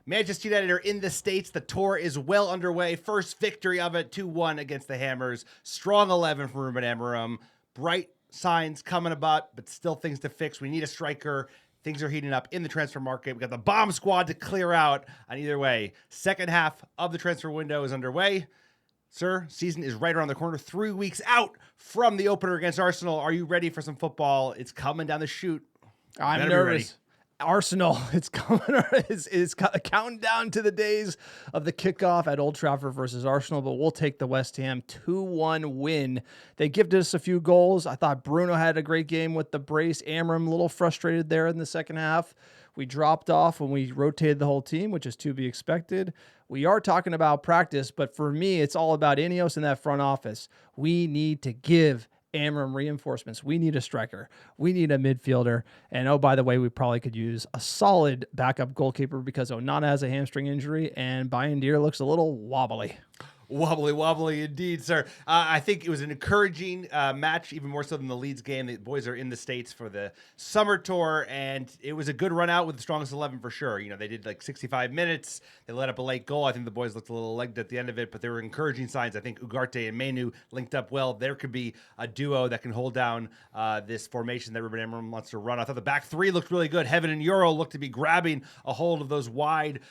Manchester United are in the States. The tour is well underway. First victory of it, 2-1 against the Hammers. Strong 11 from Ruben Amorim. Bright signs coming about, but still things to fix. We need a striker. Things are heating up in the transfer market. We got the bomb squad to clear out on either way. Second half of the transfer window is underway. Sir, season is right around the corner. 3 weeks out from the opener against Arsenal. Are you ready for some football? It's coming down the chute. I'm nervous. Arsenal, it's coming. It's counting down to the days of the kickoff at Old Trafford versus Arsenal, but we'll take the West Ham 2-1 win. They gifted us a few goals. I thought Bruno had a great game with the brace. Amorim a little frustrated there in the second half. We dropped off when we rotated the whole team, which is to be expected. We are talking about practice, but for me, it's all about Ineos and that front office. We need to give Amorim reinforcements. We need a striker. We need a midfielder. And oh, by the way, we probably could use a solid backup goalkeeper because Onana has a hamstring injury and Bayern looks a little wobbly. Wobbly indeed, sir. I think it was an encouraging match, even more so than the Leeds game. The boys are in the States for the summer tour, and it was a good run out with the strongest 11 for sure. You know, they did like 65 minutes. They let up a late goal. I think the boys looked a little legged at the end of it, but there were encouraging signs. I think Ugarte and Mayu linked up well. There could be a duo that can hold down this formation that Ruben Amorim wants to run. I thought the back three looked really good. Heaven and Euro looked to be grabbing a hold of those wide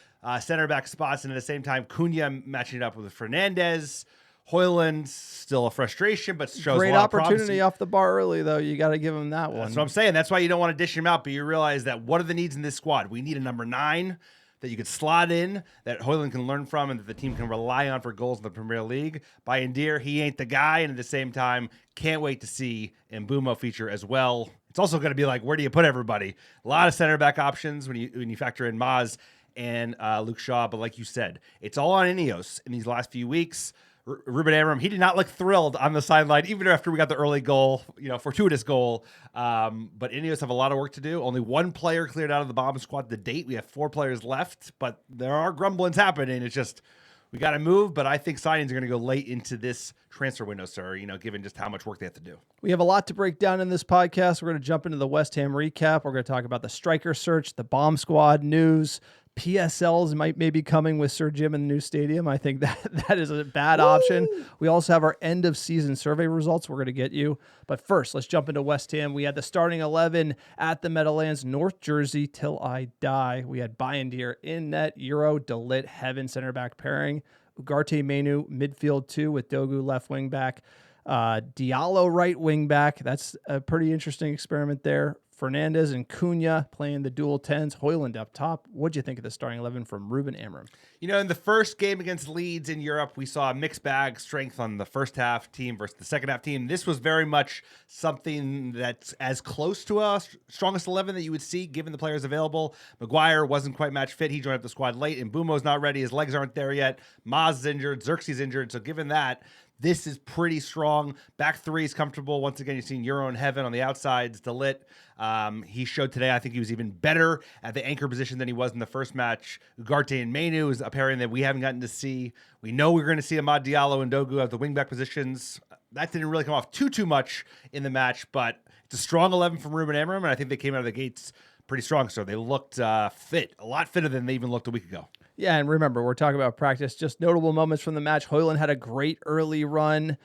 center back spots, and at the same time, Cunha matching it up with Fernandez. Højlund, still a frustration, but shows great a lot of opportunity off the bar early, though. You got to give him that one. That's what I'm saying. That's why you don't want to dish him out, but you realize that what are the needs in this squad? We need a number 9 that you could slot in, that Højlund can learn from, and that the team can rely on for goals in the Premier League. Bayern, he ain't the guy, and at the same time, can't wait to see Mbeumo feature as well. It's also going to be like, where do you put everybody? A lot of center back options when you factor in Maz and Luke Shaw, but like you said, it's all on Ineos in these last few weeks. Ruben Amorim, he did not look thrilled on the sideline, even after we got the early goal, fortuitous goal. But Ineos have a lot of work to do. Only one player cleared out of the bomb squad to date. We have 4 players left, but there are grumblings happening. It's just, we got to move, but I think signings are going to go late into this transfer window, sir, given just how much work they have to do. We have a lot to break down in this podcast. We're going to jump into the West Ham recap. We're going to talk about the striker search, the bomb squad news, PSLs might maybe coming with Sir Jim in the new stadium. I think that is a bad option. We also have our end of season survey results we're going to get you. But first, let's jump into West Ham. We had the starting 11 at the Meadowlands, North Jersey till I die. We had Bayern in net, Euro, De Ligt, Heaven center back pairing, Ugarte Mayu midfield 2 with Dogu left wing back, Diallo right wing back. That's a pretty interesting experiment there. Fernandez and Cunha playing the dual 10s. Højlund up top. What'd you think of the starting 11 from Ruben Amorim? In the first game against Leeds in Europe, we saw a mixed bag strength on the first half team versus the second half team. This was very much something that's as close to a strongest 11 that you would see given the players available. Maguire wasn't quite match fit. He joined up the squad late, and Mbeumo's not ready. His legs aren't there yet. Maz is injured. Xerxes injured. So given that, this is pretty strong. Back three is comfortable. Once again, you've seen Euro and Heaven on the outsides. De Ligt, he showed today, I think he was even better at the anchor position than he was in the first match. Ugarte and Mayu is a pairing that we haven't gotten to see. We know we're going to see Amad Diallo and Dogu at the wingback positions. That didn't really come off too much in the match, but it's a strong 11 from Ruben Amorim, and I think they came out of the gates pretty strong. So they looked fit, a lot fitter than they even looked a week ago. Yeah, and remember, we're talking about practice. Just notable moments from the match. Højlund had a great early run,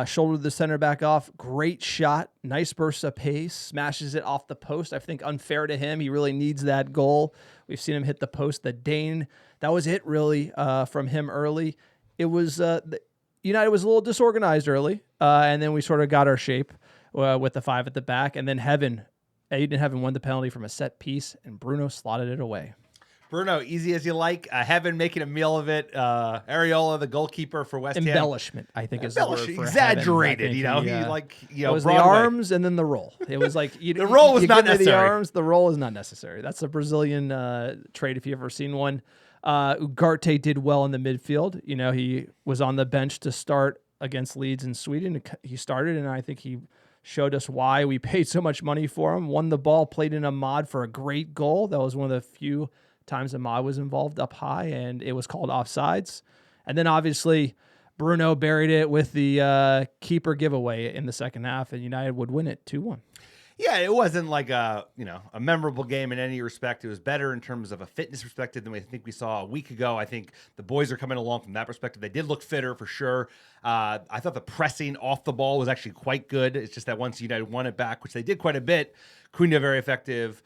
shouldered the center back off. Great shot, nice burst of pace, smashes it off the post. I think unfair to him. He really needs that goal. We've seen him hit the post. The Dane, that was it really from him early. It was United was a little disorganized early, and then we sort of got our shape with the 5 at the back, and then Aiden Heaven won the penalty from a set piece, and Bruno slotted it away. Bruno, easy as you like. Heaven making a meal of it. Areola, the goalkeeper for West Ham. Embellishment, I think, is the word for exaggerated. Heaven. He it was the arms and then the roll. It was like the roll was not necessary. The arms, the roll is not necessary. That's a Brazilian trait if you've ever seen one. Ugarte did well in the midfield. He was on the bench to start against Leeds in Sweden. He started, and I think he showed us why we paid so much money for him. Won the ball, played in a mod for a great goal. That was one of the few times Ahmad was involved up high, and it was called offsides. And then obviously Bruno buried it with the keeper giveaway in the second half, and United would win it 2-1. Yeah, it wasn't like a memorable game in any respect. It was better in terms of a fitness perspective than I think we saw a week ago. I think the boys are coming along from that perspective. They did look fitter for sure. I thought the pressing off the ball was actually quite good. It's just that once United won it back, which they did quite a bit, Cunha very effective,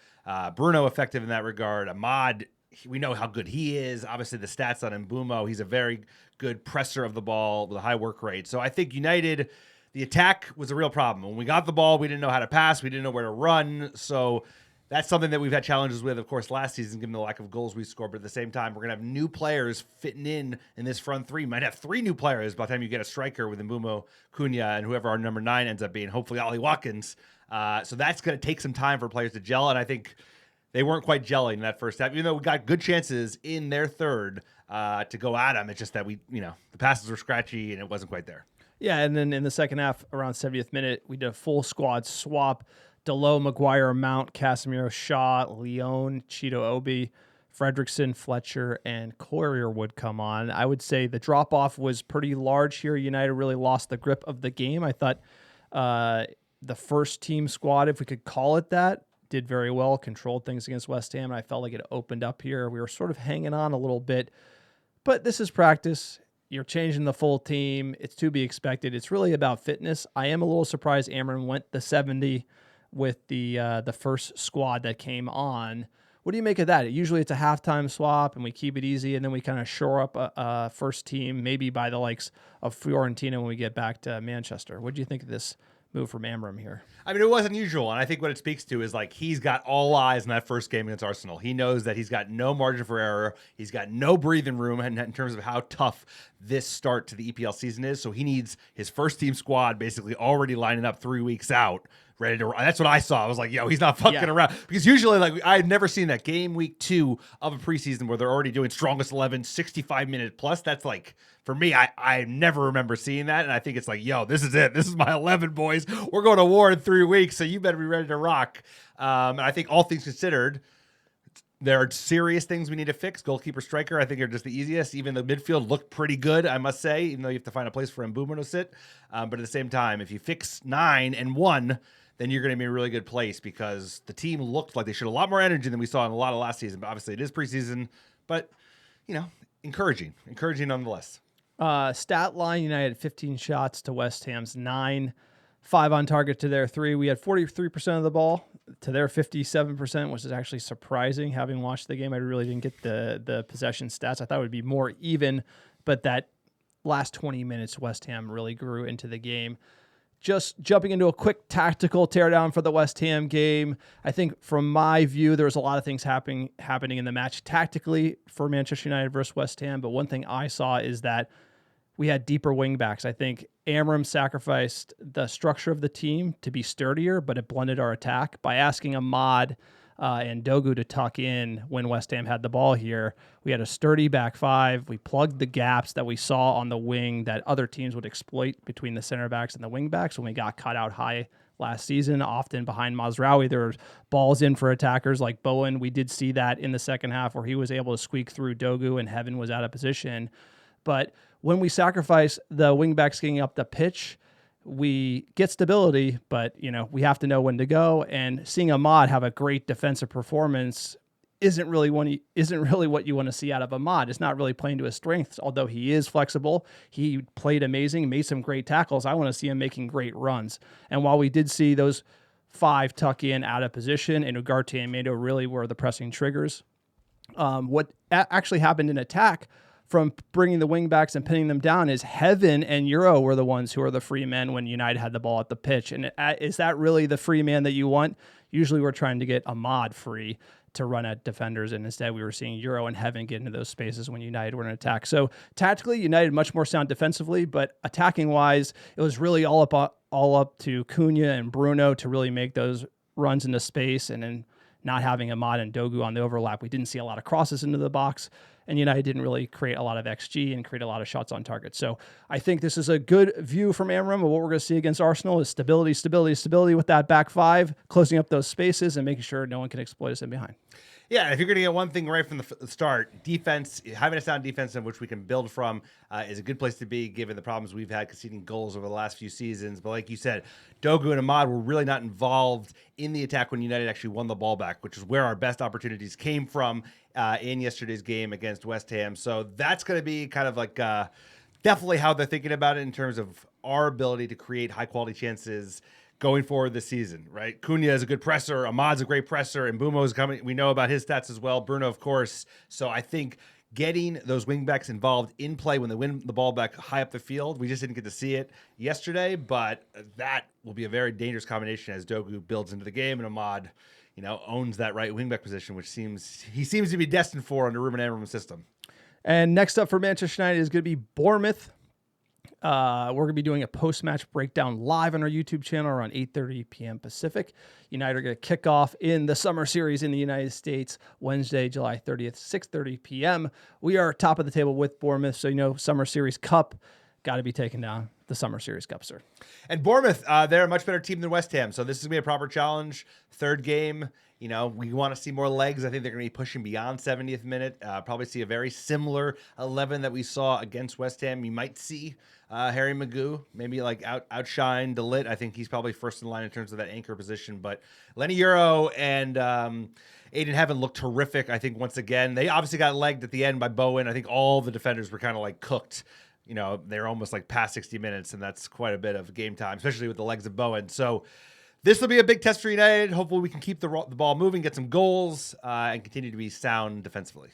Bruno effective in that regard. Ahmad, we know how good he is. Obviously, the stats on Mbeumo, he's a very good presser of the ball with a high work rate. So I think United, the attack was a real problem. When we got the ball, we didn't know how to pass. We didn't know where to run. So that's something that we've had challenges with, of course, last season, given the lack of goals we scored. But at the same time, we're going to have new players fitting in this front three. Might have 3 new players by the time you get a striker with Mbeumo, Cunha, and whoever our number 9 ends up being, hopefully Olly Watkins. So that's going to take some time for players to gel. And I think they weren't quite gelling in that first half, even though we got good chances in their third to go at them. It's just that the passes were scratchy and it wasn't quite there. Yeah, and then in the second half, around 70th minute, we did a full squad swap. Delo, Maguire, Mount, Casemiro, Shaw, Leon, Cheeto Obi, Fredrickson, Fletcher, and Courier would come on. I would say the drop-off was pretty large here. United really lost the grip of the game. I thought the first team squad, if we could call it that, did very well, controlled things against West Ham, and I felt like it opened up here. We were sort of hanging on a little bit, but this is practice. You're changing the full team. It's to be expected. It's really about fitness. I am a little surprised Amorim went the 70 with the first squad that came on. What do you make of that? Usually it's a halftime swap, and we keep it easy, and then we kind of shore up a first team, maybe by the likes of Fiorentina when we get back to Manchester. What do you think of this move from Amorim here? I mean, it was unusual, and I think what it speaks to is like he's got all eyes in that first game against Arsenal. He knows that he's got no margin for error. He's got no breathing room in terms of how tough this start to the EPL season is. So he needs his first team squad basically already lining up 3 weeks out, ready to run. That's what I saw. I was like, yo, he's not fucking around. Because usually, like, I've never seen that game week 2 of a preseason where they're already doing strongest 11, 65-minute plus. That's like, for me, I never remember seeing that. And I think it's like, yo, this is it. This is my 11, boys. We're going to war in 3 weeks, so you better be ready to rock. And I think all things considered, there are serious things we need to fix. Goalkeeper, striker, I think are just the easiest. Even the midfield looked pretty good, I must say, even though you have to find a place for Mbeumo to sit. But at the same time, if you fix 9 and 1, then you're going to be in a really good place because the team looked like they showed a lot more energy than we saw in a lot of last season. But obviously, it is preseason. But, encouraging nonetheless. Stat line, United 15 shots to West Ham's 9, 5 on target to their 3. We had 43% of the ball to their 57%, which is actually surprising. Having watched the game, I really didn't get the possession stats. I thought it would be more even, but that last 20 minutes, West Ham really grew into the game. Just jumping into a quick tactical teardown for the West Ham game. I think from my view, there was a lot of things happening in the match tactically for Manchester United versus West Ham. But one thing I saw is that we had deeper wing backs. I think Amorim sacrificed the structure of the team to be sturdier, but it blended our attack by asking Ahmad and Dogu to tuck in when West Ham had the ball here. We had a sturdy back 5. We plugged the gaps that we saw on the wing that other teams would exploit between the center backs and the wing backs when we got cut out high last season, often behind Mazraoui. There were balls in for attackers like Bowen. We did see that in the second half where he was able to squeak through Dogu and Heaven was out of position. But when we sacrifice the wing backs getting up the pitch, we get stability, but we have to know when to go. And seeing Ahmad have a great defensive performance isn't really what you want to see out of Ahmad. It's not really playing to his strengths, although he is flexible. He played amazing, made some great tackles. I want to see him making great runs. And while we did see those 5 tuck in out of position, and Ugarte and Mayu really were the pressing triggers, what actually happened in attack from bringing the wing backs and pinning them down is Heaven and Euro were the ones who are the free men when United had the ball at the pitch. And is that really the free man that you want? Usually we're trying to get Ahmad free to run at defenders, and instead we were seeing Euro and Heaven get into those spaces when United were in attack. So tactically, United much more sound defensively, but attacking-wise, it was really all up to Cunha and Bruno to really make those runs into space, and then not having Ahmad and Dogu on the overlap. We didn't see a lot of crosses into the box. and United didn't really create a lot of XG and create a lot of shots on target. So I think this is a good view from Amorim of what we're going to see against Arsenal is stability with that back five, closing up those spaces and making sure no one can exploit us in behind. Yeah, if you're going to get one thing right from the start, defense, having a sound defense in which we can build from is a good place to be given the problems we've had conceding goals over the last few seasons. But like you said, Dogu and Ahmad were really not involved in the attack when United actually won the ball back, which is where our best opportunities came from in yesterday's game against West Ham. So that's going to be kind of like definitely how they're thinking about it in terms of our ability to create high-quality chances going forward this season, right? Cunha is a good presser. Ahmad's a great presser. And Mbumo's coming. We know about his stats as well. Bruno, of course. So I think getting those wingbacks involved in play when they win the ball back high up the field, we just didn't get to see it yesterday, but that will be a very dangerous combination as Dogu builds into the game and Ahmad, owns that right wingback position, which he seems to be destined for under Ruben Amorim's system. And next up for Manchester United is going to be Bournemouth. We're going to be doing a post-match breakdown live on our YouTube channel around 8:30 p.m. Pacific. United are going to kick off in the summer series in the United States Wednesday, July 30th, 6:30 p.m. We are top of the table with Bournemouth, so Summer Series Cup got to be taken down. The Summer Series Cup, sir. And Bournemouth, they're a much better team than West Ham, so this is going to be a proper challenge. Third game. We want to see more legs. I think they're going to be pushing beyond 70th minute. Probably see a very similar 11 that we saw against West Ham. You might see Harry Magoo maybe outshine De Ligt. I think he's probably first in line in terms of that anchor position. But Lenny Euro and Aiden Heaven looked terrific. I think once again, they obviously got legged at the end by Bowen. I think all the defenders were kind of cooked. They're almost past 60 minutes, and that's quite a bit of game time, especially with the legs of Bowen. So this will be a big test for United. Hopefully we can keep the ball moving, get some goals, and continue to be sound defensively.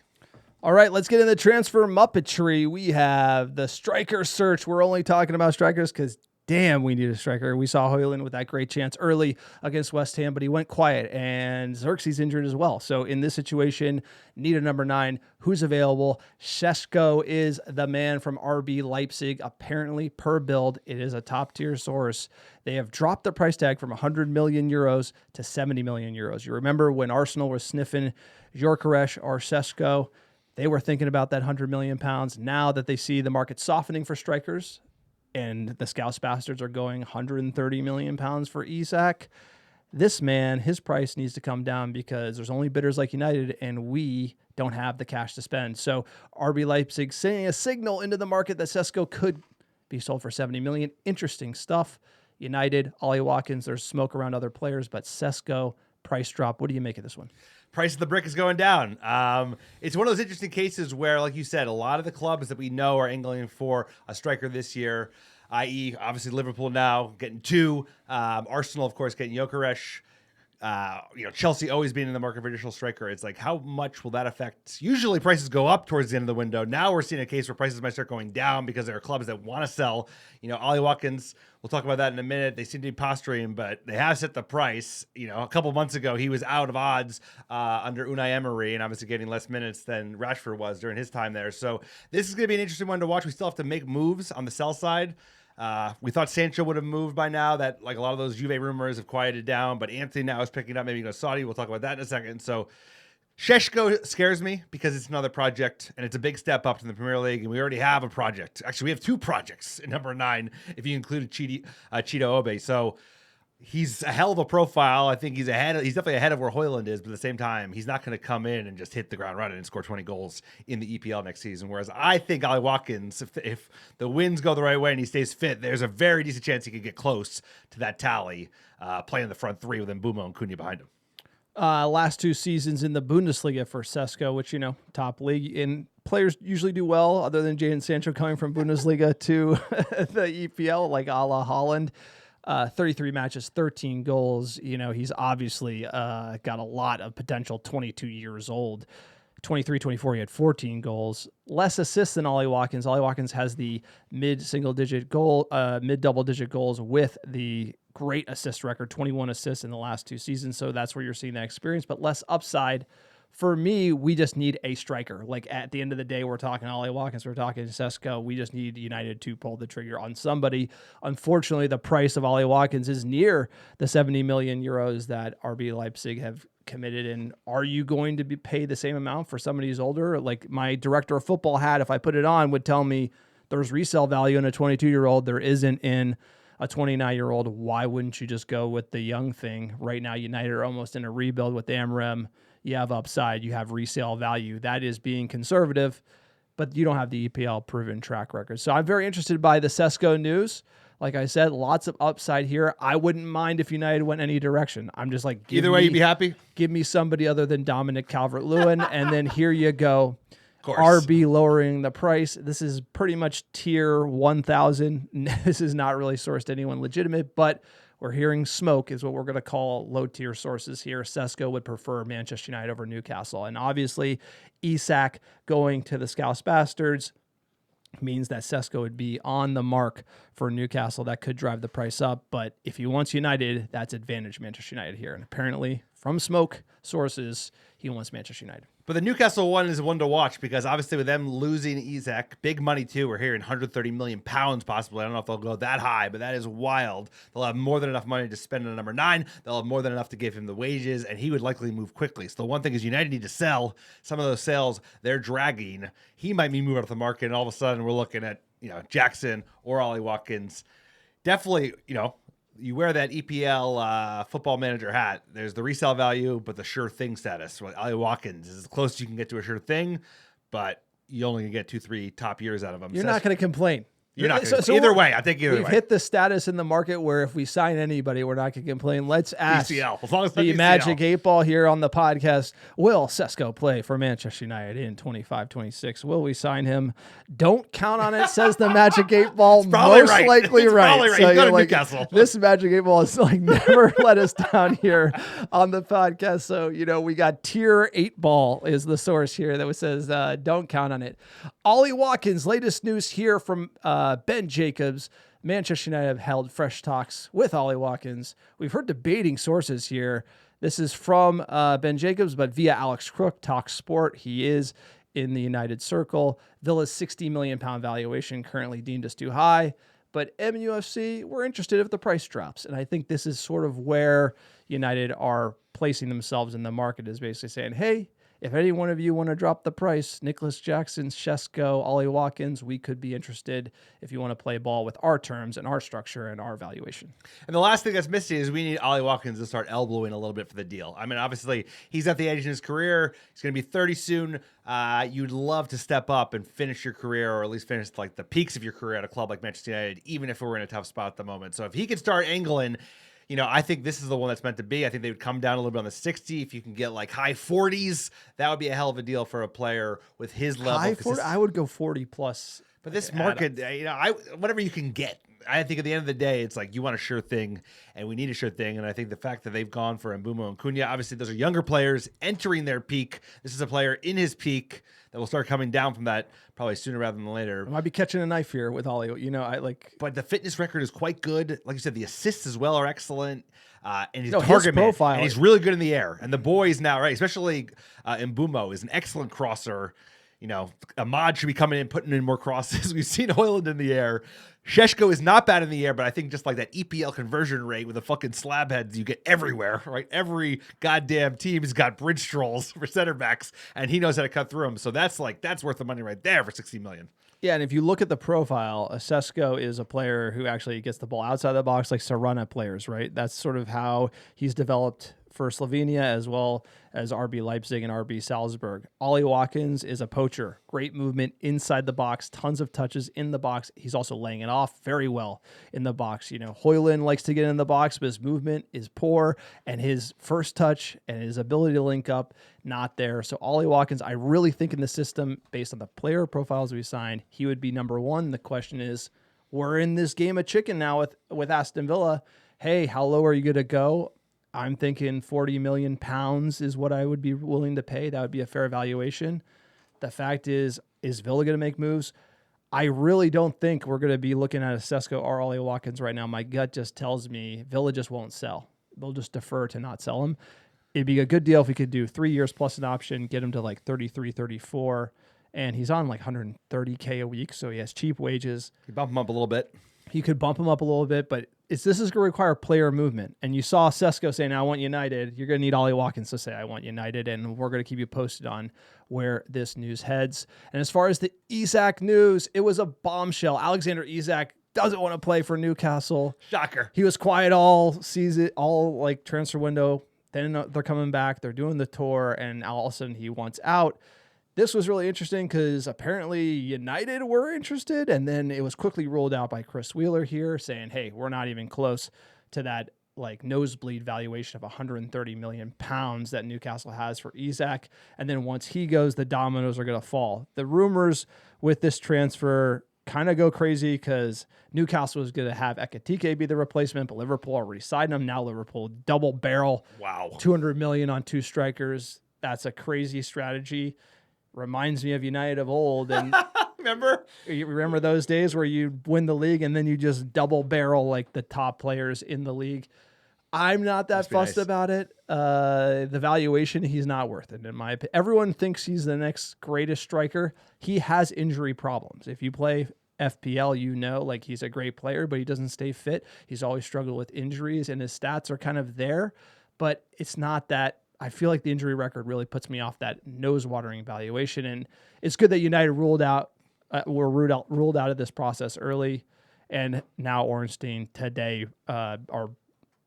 All right, let's get into transfer muppetry. We have the striker search. We're only talking about strikers because, damn, we need a striker. We saw Højlund with that great chance early against West Ham, but he went quiet, and Xerxes injured as well. So in this situation, need a number 9. Who's available? Cesco is the man from RB Leipzig. Apparently, per build, it is a top-tier source. They have dropped the price tag from 100 million euros to 70 million euros. You remember when Arsenal was sniffing Gyökeres or Cesco, they were thinking about that 100 million pounds. Now that they see the market softening for strikers and the Scouse bastards are going 130 million pounds for Isak, this man, his price needs to come down because there's only bidders like United and we don't have the cash to spend. So RB Leipzig sending a signal into the market that Cesco could be sold for 70 million. Interesting stuff. United, Olly Watkins, there's smoke around other players, but Cesco, price drop. What do you make of this one? Price of the brick is going down. It's one of those interesting cases where, like you said, a lot of the clubs that we know are angling for a striker this year, i.e., obviously Liverpool now getting 2, Arsenal, of course, getting Gyökeres, Chelsea always being in the market for additional striker. It's how much will that affect? Usually prices go up towards the end of the window. Now we're seeing a case where prices might start going down because there are clubs that want to sell. Olly Watkins, we'll talk about that in a minute. They seem to be posturing, but they have set the price. A couple months ago, he was out of odds under Unai Emery and obviously getting less minutes than Rashford was during his time there. So this is going to be an interesting one to watch. We still have to make moves on the sell side. We thought Sancho would have moved by now, that a lot of those Juve rumors have quieted down, but Antony now is picking up, maybe Saudi. We'll talk about that in a second. So Cesco scares me because it's another project and it's a big step up to the Premier League. And we already have a project. Actually, we have 2 projects in number 9, if you include Cheetah Obe. So he's a hell of a profile. I think he's definitely ahead of where Højlund is, but at the same time, he's not going to come in and just hit the ground running and score 20 goals in the EPL next season. Whereas I think Olly Watkins, if the winds go the right way and he stays fit, there's a very decent chance he could get close to that tally, playing the front 3 with Mbumo and Cunha behind him. Last 2 seasons in the Bundesliga for Cesco, which, top league, and players usually do well, other than Jadon Sancho coming from Bundesliga to the EPL, like a la Holland. 33 matches, 13 goals. He's obviously got a lot of potential, 22 years old. 23, 24, he had 14 goals. Less assists than Olly Watkins. Olly Watkins has the mid-double digit goals with the great assist record, 21 assists in the last 2 seasons. So that's where you're seeing that experience, but less upside. For me, we just need a striker. At the end of the day, we're talking Olly Watkins, we're talking Cesco. We just need United to pull the trigger on somebody. Unfortunately, the price of Olly Watkins is near the 70 million euros that RB Leipzig have committed. And are you going to pay the same amount for somebody who's older? Like my director of football hat, if I put it on, would tell me there's resale value in a 22-year-old. There isn't in a 29-year-old. Why wouldn't you just go with the young thing? Right now, United are almost in a rebuild with Amorim. You have upside. You have resale value. That is being conservative, but you don't have the EPL proven track record. So I'm very interested by the Cesco news. Like I said, lots of upside here. I wouldn't mind if United went any direction. I'm just like, either way, you'd be happy. Give me somebody other than Dominic Calvert-Lewin, and then here you go. Of course. RB lowering the price. This is pretty much tier 1,000. This is not really sourced to anyone legitimate, but we're hearing smoke is what we're going to call low-tier sources here. Cesco would prefer Manchester United over Newcastle. And obviously, Isak going to the Scouse Bastards means that Cesco would be on the mark for Newcastle. That could drive the price up. But if he wants United, that's advantage Manchester United here. And apparently, from smoke sources, he wants Manchester United. But the Newcastle one is one to watch because obviously with them losing Isak, big money too. We're hearing £130 million possibly. I don't know if they'll go that high, but that is wild. They'll have more than enough money to spend on number 9. They'll have more than enough to give him the wages, and he would likely move quickly. So the one thing is United need to sell. Some of those sales they're dragging. He might be moving off the market, and all of a sudden we're looking at Jackson or Olly Watkins. Definitely, you wear that EPL football manager hat. There's the resale value, but the sure thing status. Olly Watkins is as close as you can get to a sure thing, but you only can get 2-3 top years out of him. You're not going to complain. You're not going to. Either way, I think either way. We've hit the status in the market where if we sign anybody, we're not going to complain. Let's ask ECL, as long as the ECL. Magic 8 Ball here on the podcast. Will Cesco play for Manchester United in 25-26? Will we sign him? Don't count on it, says the Magic 8 Ball. Most right. likely it's right. Probably right. So He's going to like, Newcastle. This Magic 8 Ball is like never let us down here on the podcast. So, we got tier 8 Ball is the source here that says don't count on it. Olly Watkins, latest news here from Ben Jacobs. Manchester United have held fresh talks with Olly Watkins. We've heard debating sources here. This is from Ben Jacobs, but via Alex Crook, Talk Sport. He is in the United circle. Villa's £60 million valuation currently deemed as too high. But MUFC, we're interested if the price drops. And I think this is sort of where United are placing themselves in the market, is basically saying, hey, if any one of you want to drop the price, Nicholas Jackson, Cesco, Olly Watkins, we could be interested if you want to play ball with our terms and our structure and our valuation. And the last thing that's missing is we need Olly Watkins to start elbowing a little bit for the deal. I mean, obviously, he's at the age in his career. He's going to be 30 soon. You'd love to step up and finish your career, or at least finish like the peaks of your career at a club like Manchester United, even if we're in a tough spot at the moment. So if he could start angling, I think this is the one that's meant to be. I think they would come down a little bit on the 60. If you can get like high 40s, that would be a hell of a deal for a player with his level. High 40, I would go 40 plus. But this market, whatever you can get. I think at the end of the day, it's like you want a sure thing, and we need a sure thing. And I think the fact that they've gone for Mbeumo and Cunha, obviously those are younger players entering their peak. This is a player in his peak that will start coming down from that probably sooner rather than later. I might be catching a knife here with Ollie. But the fitness record is quite good. Like you said, the assists as well are excellent. And his his man, profile, and he's really good in the air. And the boys now, right, especially Mbeumo is an excellent crosser. Ahmad should be coming in, putting in more crosses. We've seen Højlund in the air. Cesco is not bad in the air, but I think just like that EPL conversion rate with the fucking slab heads you get everywhere, right? Every goddamn team has got bridge strolls for center backs, and he knows how to cut through them. So that's worth the money right there for $60 million. Yeah, and if you look at the profile, Cesco is a player who actually gets the ball outside the box like Sarana players, right? That's sort of how he's developed for Slovenia as well as RB Leipzig and RB Salzburg. Olly Watkins is a poacher. Great movement inside the box, tons of touches in the box. He's also laying it off very well in the box. Højlund likes to get in the box, but his movement is poor, and his first touch and his ability to link up, not there. So Olly Watkins, I really think in the system, based on the player profiles we signed, he would be number one. The question is, we're in this game of chicken now with Aston Villa. Hey, how low are you going to go? I'm thinking £40 million is what I would be willing to pay. That would be a fair valuation. The fact is Villa going to make moves? I really don't think we're going to be looking at a Cesco or Olly Watkins right now. My gut just tells me Villa just won't sell. They'll just defer to not sell him. It'd be a good deal if we could do 3 years plus an option, get him to like 33, 34, and he's on like 130K a week, so he has cheap wages. You bump him up a little bit. You could bump him up a little bit, but this is going to require player movement. And you saw Cesco saying, I want United. You're going to need Olly Watkins to say, I want United. And we're going to keep you posted on where this news heads. And as far as the Isak news, it was a bombshell. Alexander Isak doesn't want to play for Newcastle. Shocker. He was quiet all season, all like transfer window. Then they're coming back. They're doing the tour. And all of a sudden he wants out. This was really interesting because apparently United were interested, and then it was quickly ruled out by Chris Wheeler here saying, hey, we're not even close to that like nosebleed valuation of 130 million pounds that Newcastle has for Isak. And then once he goes, the dominoes are going to fall. The rumors with this transfer kind of go crazy because Newcastle was going to have Ekitike be the replacement, but Liverpool already signed him. Now Liverpool double barrel. Wow. 200 million on 2 strikers. That's a crazy strategy. Reminds me of United of old. And you remember those days where you win the league and then you just double barrel like the top players in the league. I'm not that fussed about it. The valuation, he's not worth it in my opinion. Everyone thinks he's the next greatest striker. He has injury problems. If you play FPL, you know, like he's a great player, but he doesn't stay fit. He's always struggled with injuries and his stats are kind of there, but it's not that. I feel like the injury record really puts me off that nose-watering valuation, and it's good that United were ruled out of this process early, and now Ornstein today or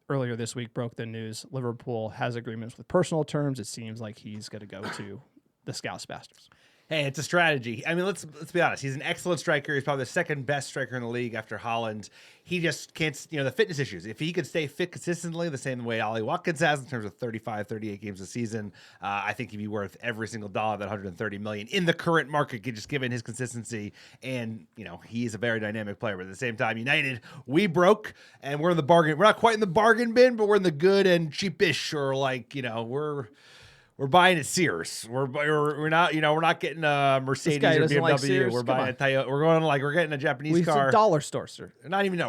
earlier this week broke the news. Liverpool has agreements with personal terms. It seems like he's going to go to the Scousebusters. Hey, it's a strategy. I mean, let's be honest. He's an excellent striker. He's probably the second best striker in the league after Haaland. He just can't, the fitness issues. If he could stay fit consistently, the same way Olly Watkins has in terms of 35, 38 games a season, I think he'd be worth every single dollar of that 130 million in the current market, just given his consistency. And, he's a very dynamic player. But at the same time, United, we broke and we're in the bargain. We're not quite in the bargain bin, but we're in the good and cheapish, or we're buying at Sears. We're not, we're not getting a Mercedes or BMW. Like Sears. We're buying a Toyota. We're getting a Japanese car. It's a dollar store, sir. Not even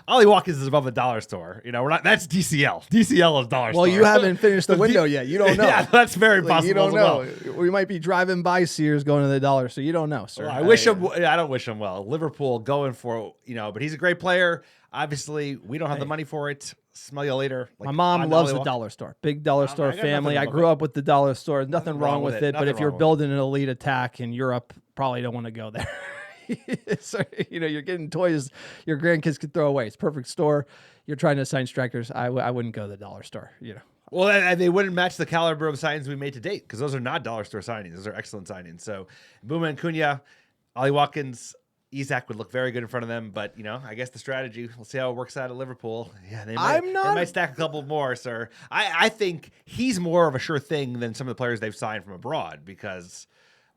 Olly Watkins is above the dollar store. We're not. That's DCL. DCL is dollar store. Well, you haven't finished the window yet. You don't know. Yeah, that's very possible. You don't know. Well. We might be driving by Sears going to the dollar store. You don't know, sir. Well, I don't wish him well. Liverpool going for but he's a great player. Obviously, we don't have the money for it. Smell you later. My mom loves the dollar store. Big dollar store family. I grew up with the dollar store. Nothing wrong with it. But if you're building an elite attack in Europe, probably don't want to go there. So, you're getting toys your grandkids could throw away. It's a perfect store. You're trying to sign strikers. I wouldn't go to the dollar store. Well, they wouldn't match the caliber of signings we made to date because those are not dollar store signings. Those are excellent signings. So, Bouma and Cunha, Olly Watkins, Isak would look very good in front of them, but I guess the strategy. We'll see how it works out at Liverpool. Yeah, they might stack a couple more, sir. I think he's more of a sure thing than some of the players they've signed from abroad because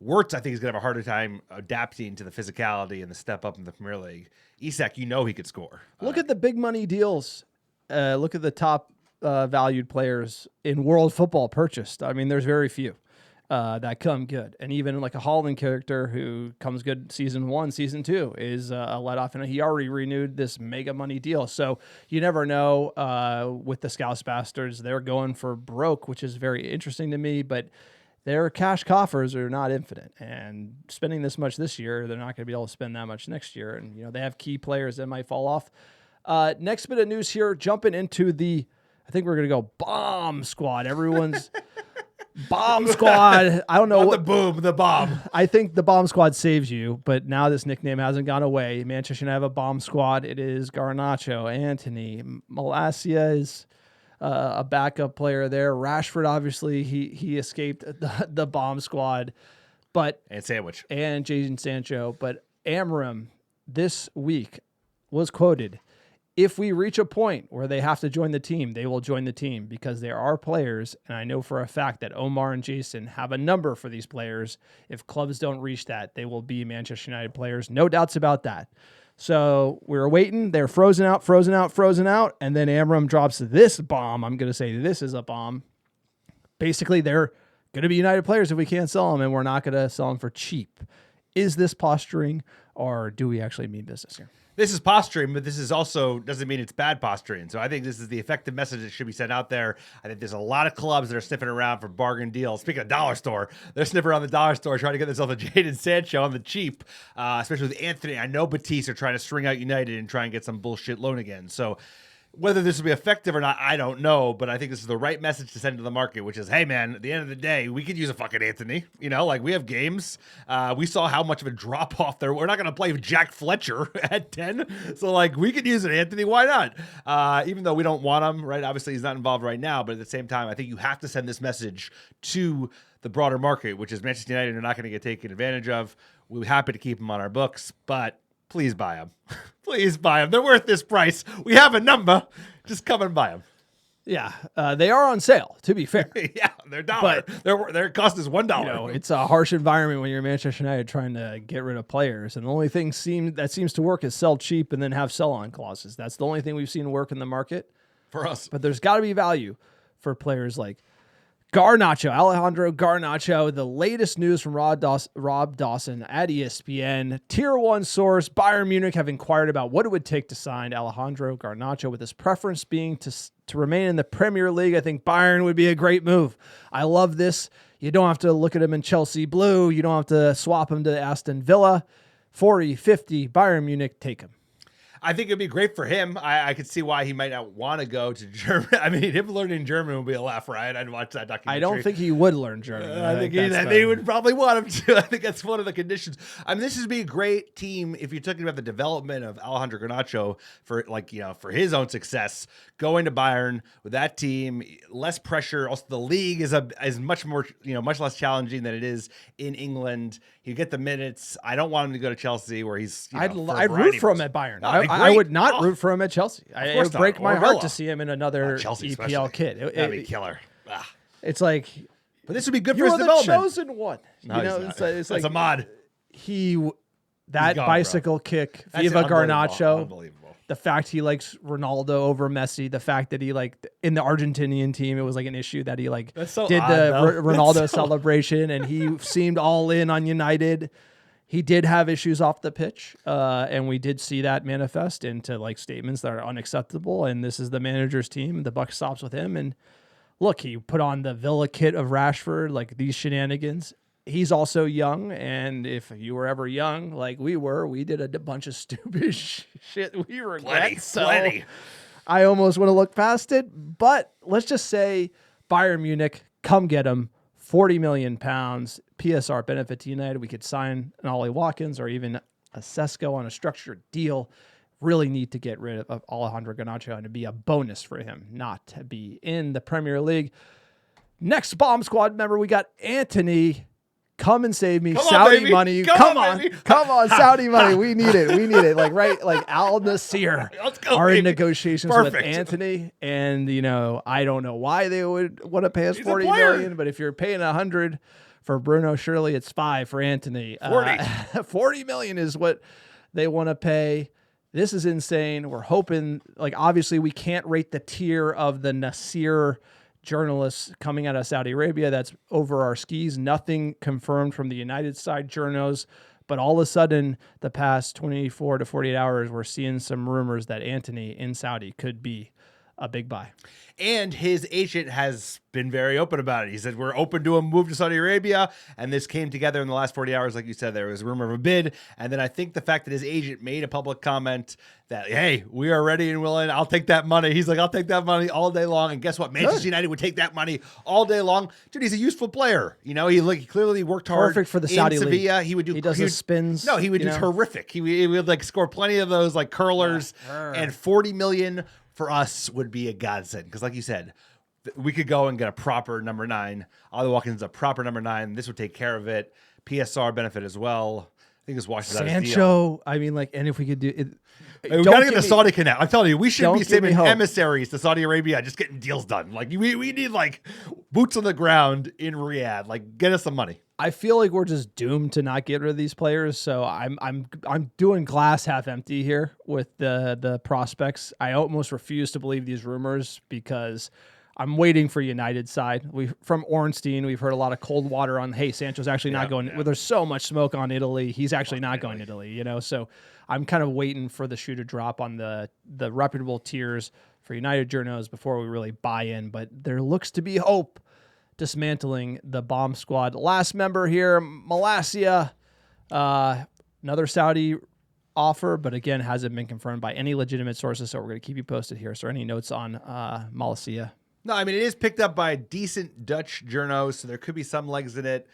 Wirtz, I think, is going to have a harder time adapting to the physicality and the step up in the Premier League. Isak, he could score. Look at the big money deals. Look at the top valued players in world football purchased. I mean, there's very few. That come good. And even like a Haaland character who comes good season 1, season 2 is a let off. And he already renewed this mega money deal. So you never know with the Scousebusters. They're going for broke, which is very interesting to me. But their cash coffers are not infinite. And spending this much this year, they're not going to be able to spend that much next year. And, they have key players that might fall off. Next bit of news here, jumping into I think we're going to go bomb squad. Everyone's... Bomb Squad. I don't know what the bomb. I think the Bomb Squad saves you, but now this nickname hasn't gone away. Manchester United have a Bomb Squad. It is Garnacho, Antony, Malacia is a backup player there. Rashford, obviously, he escaped the Bomb Squad, and Sandwich and Jadon Sancho. But Amorim this week was quoted. If we reach a point where they have to join the team, they will join the team because there are players, and I know for a fact that Omar and Jason have a number for these players. If clubs don't reach that, they will be Manchester United players. No doubts about that. So we were waiting. They're frozen out, and then Amorim drops this bomb. I'm going to say this is a bomb. Basically, they're going to be United players if we can't sell them, and we're not going to sell them for cheap. Is this posturing, or do we actually mean business here? This is posturing, but this is also doesn't mean it's bad posturing. So I think this is the effective message that should be sent out there. I think there's a lot of clubs that are sniffing around for bargain deals. Speaking of dollar store, they're sniffing around the dollar store trying to get themselves a Jadon Sancho on the cheap, especially with Antony. I know Batiste are trying to string out United and try and get some bullshit loan again. So whether this will be effective or not, I don't know, but I think this is the right message to send to the market, which is, hey, man, at the end of the day, we could use a fucking Antony. Like we have games. We saw how much of a drop-off there. We're not going to play Jack Fletcher at 10, so, like, we could use an Antony. Why not? Even though we don't want him, right? Obviously, he's not involved right now, but at the same time, I think you have to send this message to the broader market, which is Manchester United are not going to get taken advantage of. We're happy to keep him on our books, but please buy them. Please buy them. They're worth this price. We have a number. Just come and buy them. Yeah, they are on sale, to be fair. Yeah, they're $1. Their cost is $1. It's a harsh environment when you're Manchester United trying to get rid of players. And the only thing that seems to work is sell cheap and then have sell-on clauses. That's the only thing we've seen work in the market. For us. But there's got to be value for players like Garnacho, Alejandro Garnacho. The latest news from Rob Dawson at ESPN. Tier 1 source, Bayern Munich have inquired about what it would take to sign Alejandro Garnacho, with his preference being to remain in the Premier League. I think Bayern would be a great move. I love this. You don't have to look at him in Chelsea blue. You don't have to swap him to Aston Villa. 40, 50, Bayern Munich, take him. I think it'd be great for him. I could see why he might not want to go to Germany. I mean, him learning German would be a laugh, right? I'd watch that documentary. I don't think he would learn German. I think they would probably want him to. I think that's one of the conditions. I mean, this would be a great team if you're talking about the development of Alejandro Garnacho for his own success. Going to Bayern with that team, less pressure. Also, the league is much more, much less challenging than it is in England. You get the minutes. I don't want him to go to Chelsea where he's. I'd root for him at Bayern. I would not root for him at Chelsea. It would break my heart to see him in another EPL kit. That'd be killer. It's like, but this would be good for his You development. are the chosen one. No, it's like a mod. That bicycle kick, Viva Garnacho. Unbelievable. The fact he likes Ronaldo over Messi, the fact that he in the Argentinian team, it was like an issue that he did the Ronaldo celebration, and he seemed all in on United. He did have issues off the pitch, and we did see that manifest into statements that are unacceptable. And this is the manager's team. The buck stops with him. And look, he put on the Villa kit of Rashford, these shenanigans. He's also young, and if you were ever young like we were, we did a bunch of stupid shit we regret. Plenty. I almost want to look past it, but let's just say Bayern Munich, come get him. 40 million pounds, PSR benefit to United. We could sign an Olly Watkins or even a Cesco on a structured deal. Really need to get rid of Alejandro Garnacho and to be a bonus for him not to be in the Premier League. Next Bomb Squad member, we got Antony. Come and save me. Saudi money. Come on, Saudi money. We need it. Like Al Nassr are in negotiations with Antony. And, I don't know why they would want to pay us 40 million, but if you're paying 100 for Bruno, surely it's 5 for Antony. 40 million is what they want to pay. This is insane. We're hoping, obviously we can't rate the tier of the Nassr journalists coming out of Saudi Arabia. That's over our skis. Nothing confirmed from the United side journos, but all of a sudden the past 24 to 48 hours, we're seeing some rumors that Antony in Saudi could be a big buy. And his agent has been very open about it. He said, we're open to a move to Saudi Arabia. And this came together in the last 40 hours. Like you said, there was a rumor of a bid. And then I think the fact that his agent made a public comment that, hey, we are ready and willing. I'll take that money. He's like, I'll take that money all day long. And guess what? Manchester United would take that money all day long. Dude, he's a useful player. He clearly worked hard. Perfect for the Saudi Sevilla. League. He does his spins. No, he would do terrific. He would score plenty of those curlers. And 40 million for us would be a godsend. Because like you said, we could go and get a proper number 9. Olly Watkins is a proper number 9. This would take care of it. PSR benefit as well. I think this washes out his deal. Sancho, and if we could do it. We got to get the Saudi connect. I'm telling you, we should be sending emissaries to Saudi Arabia, just getting deals done. We need boots on the ground in Riyadh. Get us some money. I feel like we're just doomed to not get rid of these players. So I'm doing glass half empty here with the prospects. I almost refuse to believe these rumors because I'm waiting for United side. From Ornstein, we've heard a lot of cold water on, hey, Sancho's actually not going. Well, there's so much smoke on Italy. He's actually not going to Italy, you know? So I'm kind of waiting for the shoe to drop on the reputable tiers for United journos before we really buy in. But there looks to be hope dismantling the bomb squad. Last member here, Malaysia, another Saudi offer, but again, hasn't been confirmed by any legitimate sources. So we're going to keep you posted here. So any notes on Malaysia? No, I mean, it is picked up by a decent Dutch journo, so there could be some legs in it.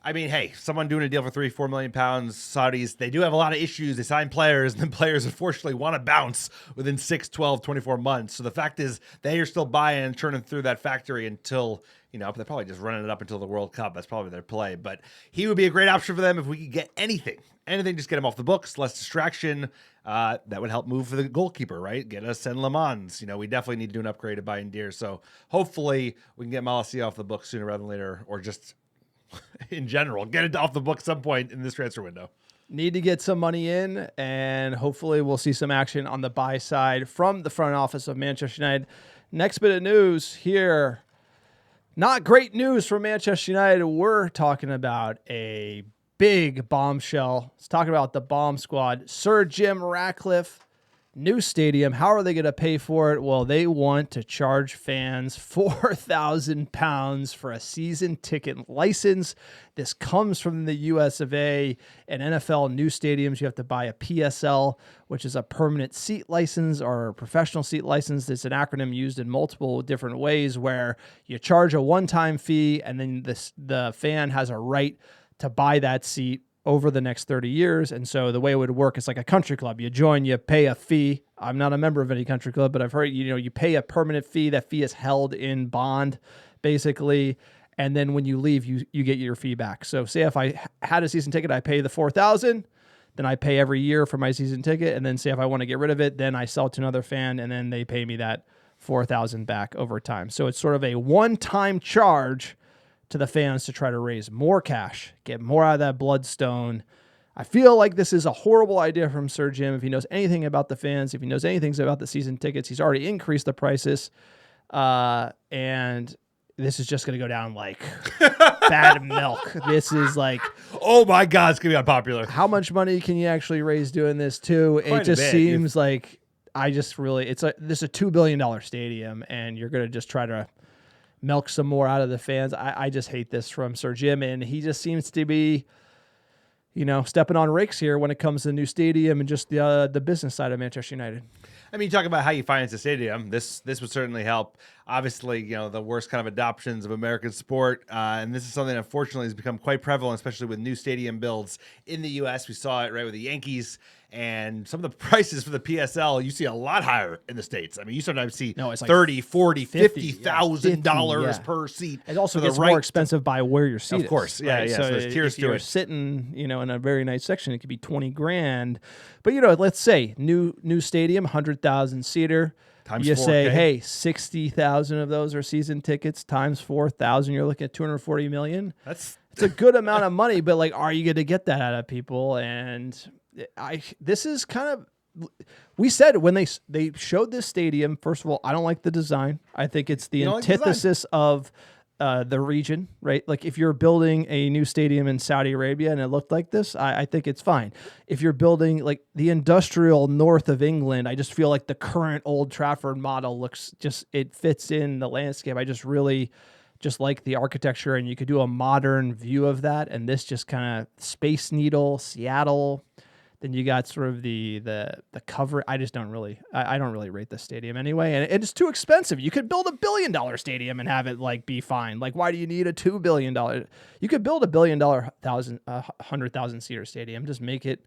I mean, hey, someone doing a deal for £3-4 million, Saudis, they do have a lot of issues. They sign players, and then players unfortunately want to bounce within 6, 12, 24 months. So the fact is they are still buying and churning through that factory until, you know, they're probably just running it up until the World Cup. That's probably their play. But he would be a great option for them if we could get anything, just get him off the books, less distraction. That would help move for the goalkeeper, right? Get us and Le Mans. You know, we definitely need to do an upgrade to buy Deer. So hopefully we can get Malaysia off the books sooner rather than later, or just in general, get it off the book at some point in this transfer window. Need to get some money in, and hopefully we'll see some action on the buy side from the front office of Manchester United. Next bit of news here. Not great news for Manchester United. We're talking about a big bombshell. Let's talk about the bomb squad. Sir Jim Ratcliffe, new stadium. How are they going to pay for it? Well, they want to charge fans £4,000 for a season ticket license. This comes from the US of A. And NFL new stadiums, you have to buy a PSL, which is a permanent seat license or a professional seat license. It's an acronym used in multiple different ways where you charge a one-time fee and then the fan has a right to buy that seat over the next 30 years. And so the way it would work is like a country club. You join, you pay a fee. I'm not a member of any country club, but I've heard, you know, you pay a permanent fee. That fee is held in bond, basically. And then when you leave, you get your fee back. So say if I had a season ticket, I pay the $4,000, then I pay every year for my season ticket. And then say if I want to get rid of it, then I sell it to another fan and then they pay me that $4,000 back over time. So it's sort of a one-time charge to the fans to try to raise more cash, get more out of that bloodstone. I feel like this is a horrible idea from Sir Jim. If he knows anything about the fans, if he knows anything about the season tickets, he's already increased the prices. And this is just going to go down like bad milk. This is like, oh my God, it's going to be unpopular. How much money can you actually raise doing this too? It just seems like this is a $2 billion stadium and you're going to just try to milk some more out of the fans. I just hate this from Sir Jim, and he just seems to be, you know, stepping on rakes here when it comes to the new stadium and just the business side of Manchester United. I mean, you talk about how you finance a stadium. This would certainly help. Obviously, you know, the worst kind of adoptions of American sport, and this is something that unfortunately has become quite prevalent, especially with new stadium builds in the U.S. We saw it right with the Yankees, and some of the prices for the PSL you see a lot higher in the States. I mean, you sometimes see it's like $30,000, $40,000, $50,000 per seat. It also gets more expensive by where your seat is. Of course, yeah. So there's tiers to it. If you're sitting, you know, in a very nice section, it could be $20,000. But you know, let's say new stadium, 100,000 seater. Times you 4K. Say, hey, 60,000 of those are season tickets times 4,000. You're looking at $240 million. It's a good amount of money, but like, are you going to get that out of people? And this is kind of, we said when they showed this stadium, first of all, I don't like the design. I think it's the antithesis of the region, right? Like if you're building a new stadium in Saudi Arabia and it looked like this, I think it's fine. If you're building like the industrial north of England, I just feel like the current Old Trafford model it fits in the landscape. I just really like the architecture, and you could do a modern view of that. And this just kind of Space Needle, Seattle. Then you got sort of the cover. I don't really rate this stadium anyway, and it's too expensive. You could build $1 billion stadium and have it like be fine. Like, why do you need a $2 billion? You could build $1 billion 100,000 seater stadium. Just make it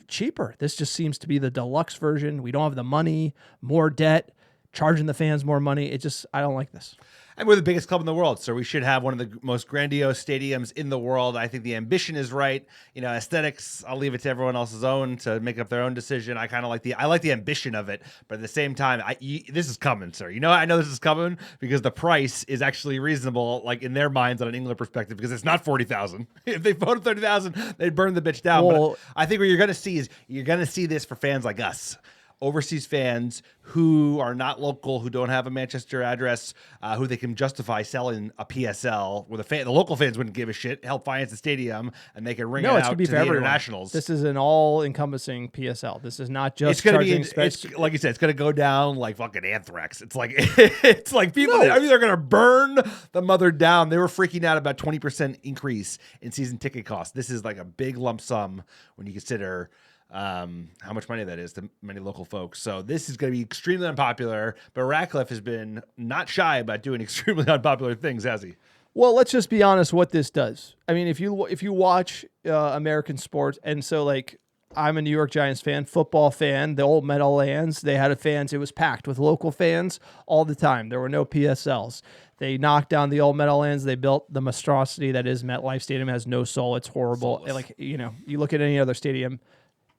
cheaper. This just seems to be the deluxe version. We don't have the money, more debt, charging the fans more money. I don't like this. And we're the biggest club in the world, so we should have one of the most grandiose stadiums in the world. I think the ambition is right. You know, aesthetics, I'll leave it to everyone else's own to make up their own decision. I kind of like the ambition of it, but at the same time, this is coming, sir. You know, I know this is coming because the price is actually reasonable, like in their minds on an England perspective, because it's not 40,000. If they voted 30,000, they'd burn the bitch down. Well, but I think what you're going to see is this for fans like us. overseas fans who are not local, who don't have a Manchester address, who they can justify selling a PSL, where the local fans wouldn't give a shit, help finance the stadium, and they can ring it out to the internationals. This is an all-encompassing PSL. This is not just it's gonna charging be. It's, like you said, it's gonna go down like fucking anthrax. It's like people. I mean, they're gonna burn the mother down. They were freaking out about 20% increase in season ticket costs. This is like a big lump sum when you consider how much money that is to many local folks. So this is going to be extremely unpopular, but Ratcliffe has been not shy about doing extremely unpopular things, has he? Well, let's just be honest what this does. I mean, if you watch American sports, and so like I'm a New York Giants fan, football fan, the old Meadowlands, they had fans, it was packed with local fans all the time. There were no PSLs. They knocked down the old Meadowlands. They built the monstrosity that is MetLife Stadium. It has no soul. It's horrible. Like, you look at any other stadium,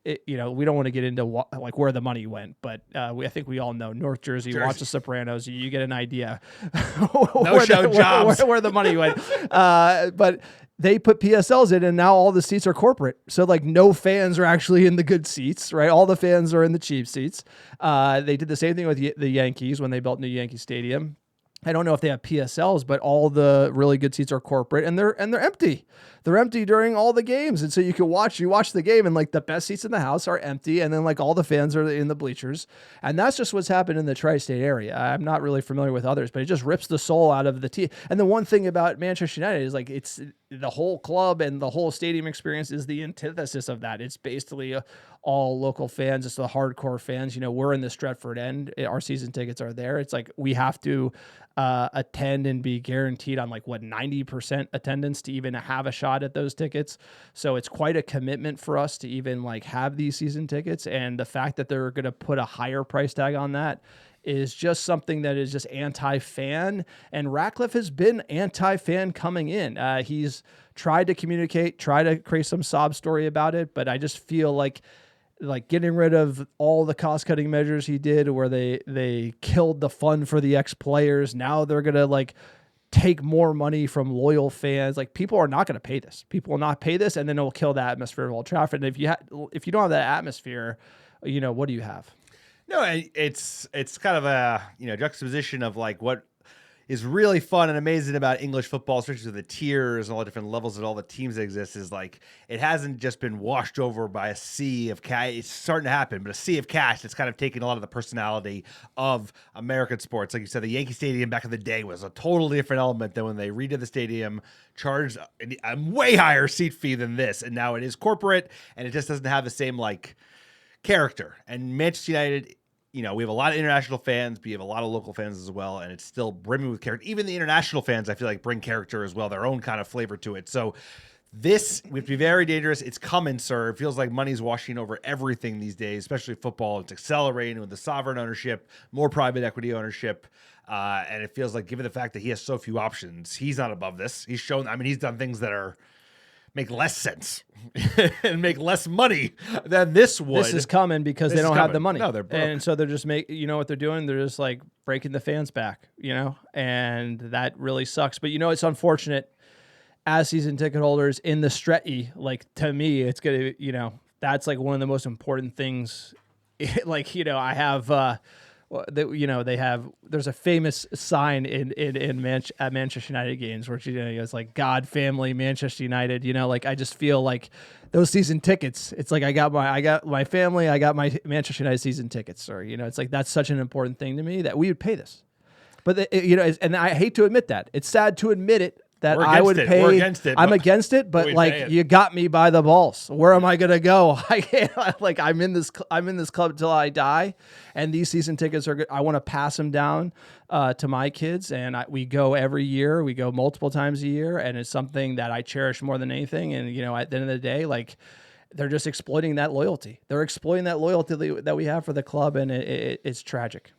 we don't want to get into like where the money went, but I think we all know North Jersey. Watch The Sopranos, you get an idea where the money went. But they put PSLs in, and now all the seats are corporate. So like no fans are actually in the good seats, right? All the fans are in the cheap seats. They did the same thing with the Yankees when they built New Yankee Stadium. I don't know if they have PSLs, but all the really good seats are corporate, and they're empty. They're empty during all the games, and so you watch the game, and like the best seats in the house are empty, and then like all the fans are in the bleachers, and that's just what's happened in the tri-state area. I'm not really familiar with others, but it just rips the soul out of the team. And the one thing about Manchester United is like it's the whole club and the whole stadium experience is the antithesis of that. It's basically all local fans. It's the hardcore fans. We're in the Stretford end. Our season tickets are there. It's like we have to attend and be guaranteed on 90% attendance to even have a shot at those tickets. So it's quite a commitment for us to even have these season tickets. And the fact that they're going to put a higher price tag on that is just something that is just anti-fan. And Ratcliffe has been anti-fan coming in. He's tried to communicate, try to create some sob story about it, but I just feel like getting rid of all the cost-cutting measures he did where they killed the fund for the ex-players. Now they're going to take more money from loyal fans. People are not going to pay this. People will not pay this, and then it will kill the atmosphere of Old Trafford. And if you don't have that atmosphere, what do you have? No, it's kind of a juxtaposition of what is really fun and amazing about English football, especially with the tiers and all the different levels and all the teams that exist, is it hasn't just been washed over by a sea of cash. It's starting to happen, but a sea of cash that's kind of taken a lot of the personality of American sports. Like you said, the Yankee Stadium back in the day was a totally different element than when they redid the stadium, charged a way higher seat fee than this, and now it is corporate, and it just doesn't have the same character. And Manchester United, we have a lot of international fans, but you have a lot of local fans as well, and it's still brimming with character. Even the international fans, I feel bring character as well, their own kind of flavor to it. So this would be very dangerous. It's coming, sir. It feels like money's washing over everything these days, especially football. It's accelerating with the sovereign ownership, more private equity ownership. And it feels like, given the fact that he has so few options, he's not above this. He's done things that make less sense and make less money than this would. This is coming because they don't have the money. No, they're broke. And so they're just what they're doing? They're just breaking the fans back, and that really sucks. But it's unfortunate as season ticket holders in the Stretty, to me, it's going to, that's one of the most important things. I have, there's a famous sign at Manchester United games where it's God, family, Manchester United. I just feel those season tickets. It's I got my family, I got my Manchester United season tickets, or it's that's such an important thing to me that we would pay this. But and I hate to admit that. It's sad to admit it. That I would pay. We're against it. I'm against it, but you got me by the balls. Where am I gonna go? I can't. I'm in this club till I die, and these season tickets are good. I want to pass them down to my kids, and we go every year. We go multiple times a year, and it's something that I cherish more than anything. And at the end of the day, they're just exploiting that loyalty. They're exploiting that loyalty that we have for the club, and it's tragic.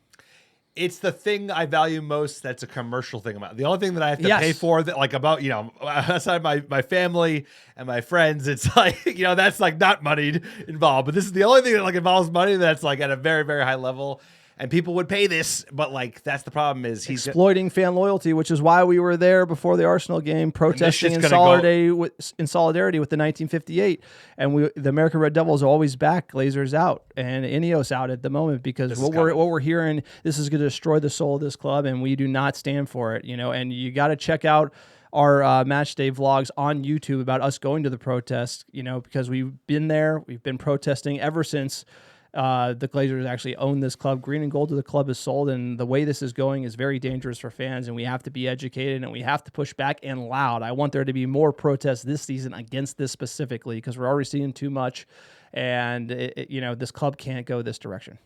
It's the thing I value most. That's a commercial thing about it. The only thing that I have to pay for that about, outside my family and my friends, it's that's not money involved. But this is the only thing that involves money that's at a very, very high level. And people would pay this, but like that's the problem is he's exploiting fan loyalty, which is why we were there before the Arsenal game, protesting in solidarity with the 1958. And the American Red Devils are always back, Glazers out, and Ineos out at the moment because what we're hearing, this is going to destroy the soul of this club, and we do not stand for it. And you got to check out our match day vlogs on YouTube about us going to the protest. Because we've been there, we've been protesting ever since. The Glazers actually own this club. Green and gold to the club is sold, and the way this is going is very dangerous for fans, and we have to be educated, and we have to push back and loud. I want there to be more protests this season against this specifically because we're already seeing too much, and this club can't go this direction.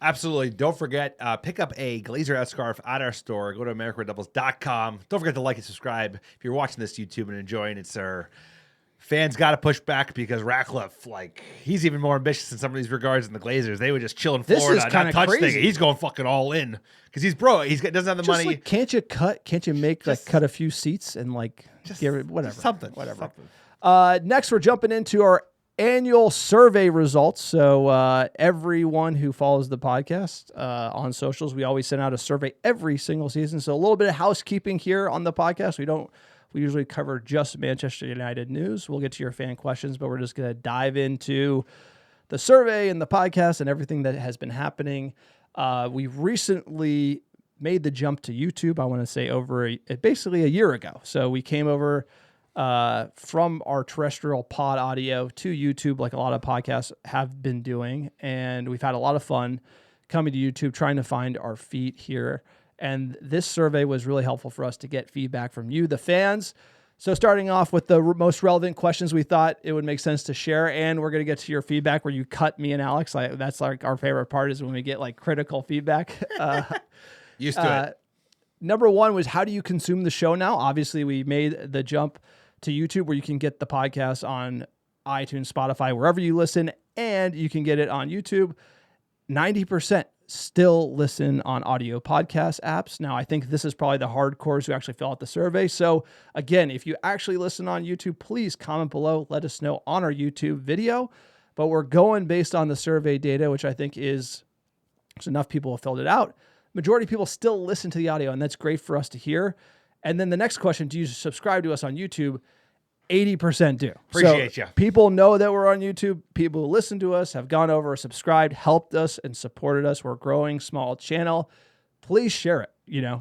Absolutely. Don't forget, pick up a Glazer out scarf at our store. Go to AmericanRedDevils.com. Don't forget to like and subscribe. If you're watching this YouTube and enjoying it, sir, fans got to push back because Ratcliffe, he's even more ambitious in some of these regards than the Glazers. They would just chill in Florida, not touch things. He's going fucking all in because he's broke. He doesn't have the money. Can't you cut a few seats and give it whatever, something. Next, we're jumping into our annual survey results. So everyone who follows the podcast on socials, we always send out a survey every single season. So a little bit of housekeeping here on the podcast. We usually cover just Manchester United news. We'll get to your fan questions, but we're just going to dive into the survey and the podcast and everything that has been happening. We've recently made the jump to YouTube, I want to say basically a year ago. So we came over from our terrestrial pod audio to YouTube like a lot of podcasts have been doing. And we've had a lot of fun coming to YouTube, trying to find our feet here. And this survey was really helpful for us to get feedback from you, the fans. So starting off with the most relevant questions we thought it would make sense to share, and we're going to get to your feedback where you cut me and Alex. That's our favorite part is when we get critical feedback. Used to it. Number one was, how do you consume the show now? Obviously, we made the jump to YouTube where you can get the podcast on iTunes, Spotify, wherever you listen, and you can get it on YouTube. 90% still listen on audio podcast apps. Now, I think this is probably the hardcores who actually fill out the survey. So again, if you actually listen on YouTube, please comment below, let us know on our YouTube video. But we're going based on the survey data, which I think there's enough people have filled it out. Majority of people still listen to the audio, and that's great for us to hear. And then the next question, do you subscribe to us on YouTube? 80% do. Appreciate you. People know that we're on YouTube. People who listen to us have gone over, subscribed, helped us, and supported us. We're a growing small channel. Please share it.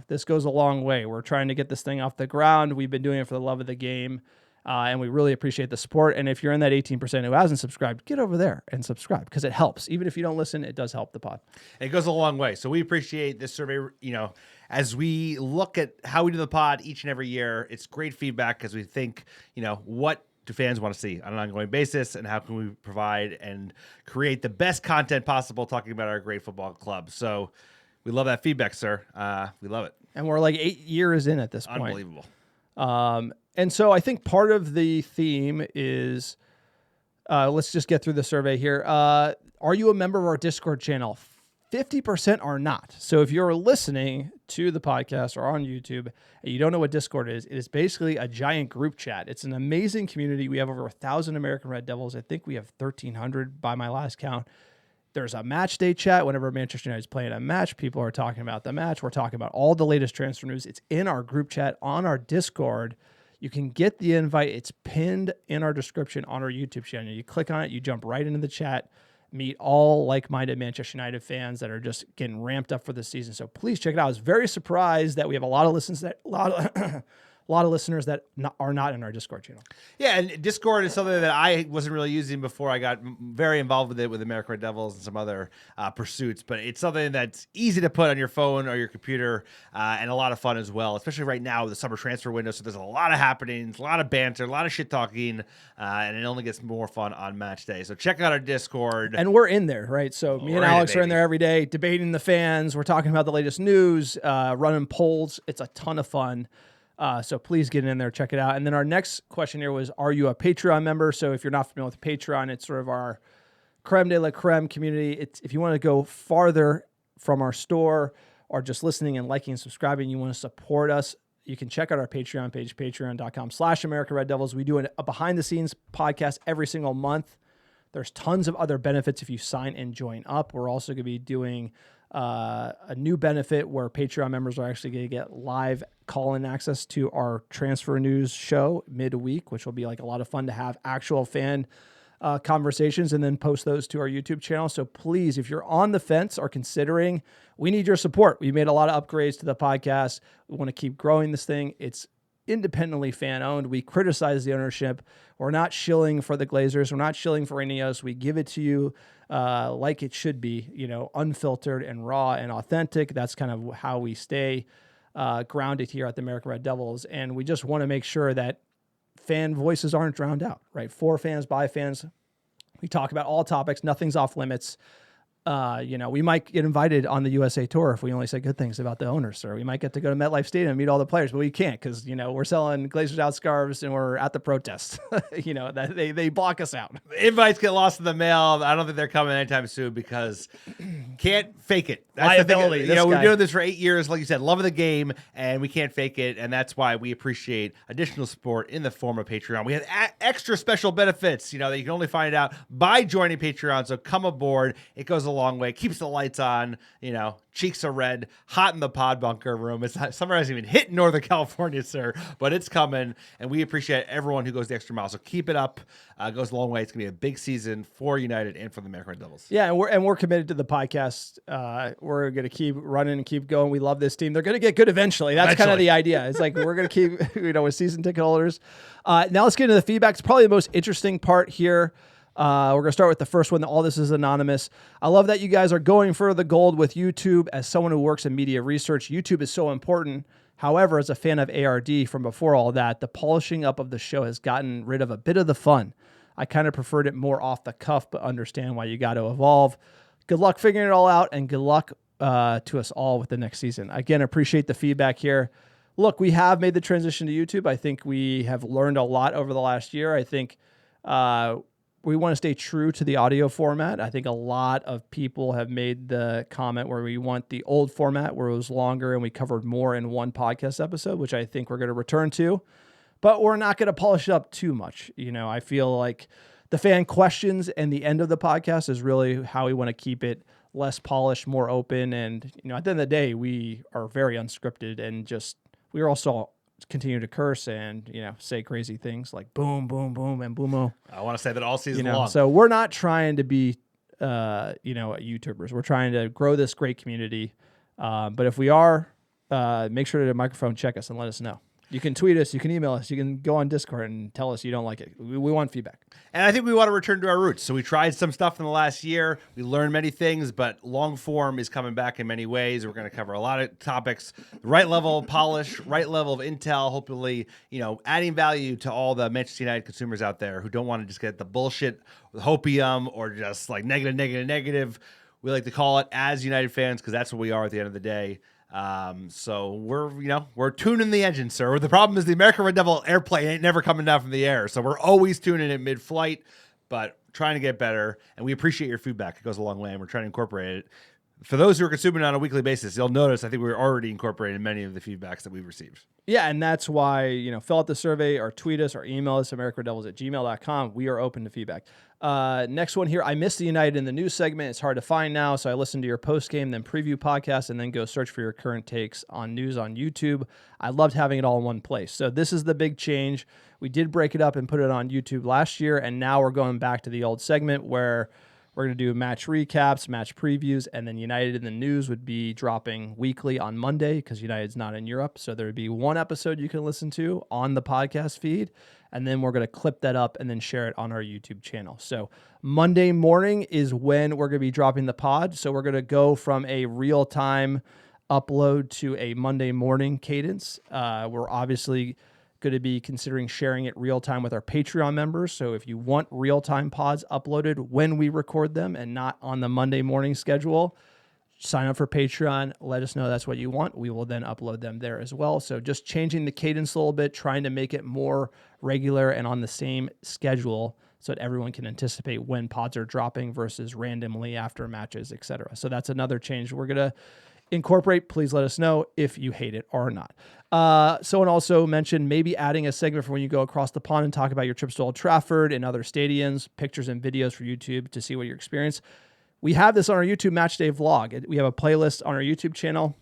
This goes a long way. We're trying to get this thing off the ground. We've been doing it for the love of the game, and we really appreciate the support. And if you're in that 18% who hasn't subscribed, get over there and subscribe because it helps. Even if you don't listen, it does help the pod. It goes a long way. So we appreciate this survey. As we look at how we do the pod each and every year, it's great feedback because we think, what do fans want to see on an ongoing basis and how can we provide and create the best content possible talking about our great football club. So we love that feedback, sir. We love it. And we're 8 years in at this point. Unbelievable. And so I think part of the theme is, let's just get through the survey here. Are you a member of our Discord channel? 50% are not. So if you're listening to the podcast or on YouTube and you don't know what Discord is, it is basically a giant group chat. It's an amazing community. We have over 1,000 American Red Devils. I think we have 1,300 by my last count. There's a match day chat. Whenever Manchester United is playing a match, people are talking about the match. We're talking about all the latest transfer news. It's in our group chat on our Discord. You can get the invite. It's pinned in our description on our YouTube channel. You click on it, you jump right into the chat. Meet all like-minded Manchester United fans that are just getting ramped up for the season. So please check it out. I was very surprised that we have a lot of listeners that are not in our Discord channel. Yeah, and Discord is something that I wasn't really using before I got very involved with it with American Red Devils and some other pursuits. But it's something that's easy to put on your phone or your computer and a lot of fun as well, especially right now with the summer transfer window. So there's a lot of happenings, a lot of banter, a lot of shit talking, and it only gets more fun on match day. So check out our Discord. And we're in there, right? So me and Alex are in there every day debating the fans. We're talking about the latest news, running polls. It's a ton of fun. So please get in there, check it out. And then our next question here was, are you a Patreon member? So if you're not familiar with Patreon, it's sort of our creme de la creme community. It's if you want to go farther from our store or just listening and liking and subscribing, you want to support us, you can check out our Patreon page, patreon.com/American Red Devils. We do a behind the scenes podcast every single month. There's tons of other benefits if you sign and join up. We're also going to be doing a new benefit where Patreon members are actually going to get live call-in access to our transfer news show midweek, which will be like a lot of fun to have actual fan conversations and then post those to our YouTube channel. So please, if you're on the fence or considering, we need your support. We made a lot of upgrades to the podcast. We want to keep growing this thing. It's independently fan owned. We criticize the ownership. We're not shilling for the Glazers. We're not shilling for Ineos. We give it to you like it should be, unfiltered and raw and authentic. That's kind of how we stay grounded here at the American Red Devils. And we just want to make sure that fan voices aren't drowned out, right? For fans, by fans. We talk about all topics. Nothing's off limits. We might get invited on the USA tour if we only say good things about the owners, or we might get to go to MetLife Stadium and meet all the players, but we can't because, we're selling Glazers Out scarves and we're at the protest. That they block us out. Invites get lost in the mail. I don't think they're coming anytime soon because can't fake it. That's Liability. The thing. We're doing this for 8 years, like you said, love of the game, and we can't fake it, and that's why we appreciate additional support in the form of Patreon. We have extra special benefits, that you can only find out by joining Patreon, so come aboard. It goes a long way, keeps the lights on, cheeks are red, hot in the pod bunker room. Summer hasn't even hit Northern California, sir, but it's coming, and we appreciate everyone who goes the extra mile. So keep it up. It goes a long way. It's gonna be a big season for United and for the American Red Devils. Yeah, and we're committed to the podcast. We're gonna keep running and keep going. We love this team. They're gonna get good eventually. That's kind of the idea. It's like we're gonna keep, with season ticket holders. Now let's get into the feedback. It's probably the most interesting part here. We're going to start with the first one. All this is anonymous. I love that you guys are going for the gold with YouTube. As someone who works in media research, YouTube is so important. However, as a fan of ARD from before all that, the polishing up of the show has gotten rid of a bit of the fun. I kind of preferred it more off the cuff, but understand why you got to evolve. Good luck figuring it all out, and good luck to us all with the next season. Again, appreciate the feedback here. Look, we have made the transition to YouTube. I think we have learned a lot over the last year. I think we want to stay true to the audio format. I think a lot of people have made the comment where we want the old format where it was longer and we covered more in one podcast episode, which I think we're going to return to, but we're not going to polish it up too much. I feel like the fan questions and the end of the podcast is really how we want to keep it less polished, more open. And, at the end of the day, we are very unscripted and we are also continue to curse and say crazy things like boom, boom, boom, and boomo. I want to say that all season long. So we're not trying to be YouTubers. We're trying to grow this great community. But if we are, make sure to microphone check us and let us know. You can tweet us, you can email us, you can go on Discord and tell us you don't like it. We want feedback. And I think we want to return to our roots. So we tried some stuff in the last year. We learned many things, but long form is coming back in many ways. We're going to cover a lot of topics, the right level of polish, right level of intel, hopefully, adding value to all the Manchester United consumers out there who don't want to just get the bullshit with hopium or just like negative. We like to call it as United fans because that's what we are at the end of the day. So we're tuning the engine, sir. The problem is the American Red Devil airplane ain't never coming down from the air. So we're always tuning it mid-flight, but trying to get better. And we appreciate your feedback. It goes a long way, and we're trying to incorporate it. For those who are consuming on a weekly basis, you'll notice I think we're already incorporating many of the feedbacks that we've received. Yeah, and that's why, fill out the survey or tweet us or email us, americanreddevils@gmail.com. We are open to feedback. Next one here. I missed the United in the news segment. It's hard to find now, so I listened to your post-game, then preview podcast, and then go search for your current takes on news on YouTube. I loved having it all in one place. So this is the big change. We did break it up and put it on YouTube last year, and now we're going back to the old segment where we're going to do match recaps, match previews, and then United in the News would be dropping weekly on Monday because United's not in Europe. So there would be one episode you can listen to on the podcast feed, and then we're going to clip that up and then share it on our YouTube channel. So Monday morning is when we're going to be dropping the pod. So we're going to go from a real-time upload to a Monday morning cadence. We're obviously going to be considering sharing it real time with our Patreon members. So if you want real time pods uploaded when we record them and not on the Monday morning schedule, sign up for Patreon. Let us know that's what you want. We will then upload them there as well. So just changing the cadence a little bit, trying to make it more regular and on the same schedule so that everyone can anticipate when pods are dropping versus randomly after matches, etc. So that's another change we're going to incorporate. Please let us know if you hate it or not. Someone also mentioned maybe adding a segment for when you go across the pond and talk about your trips to Old Trafford and other stadiums, pictures and videos for YouTube to see what your experience. We have this on our YouTube Match Day vlog. We have a playlist on our YouTube channel.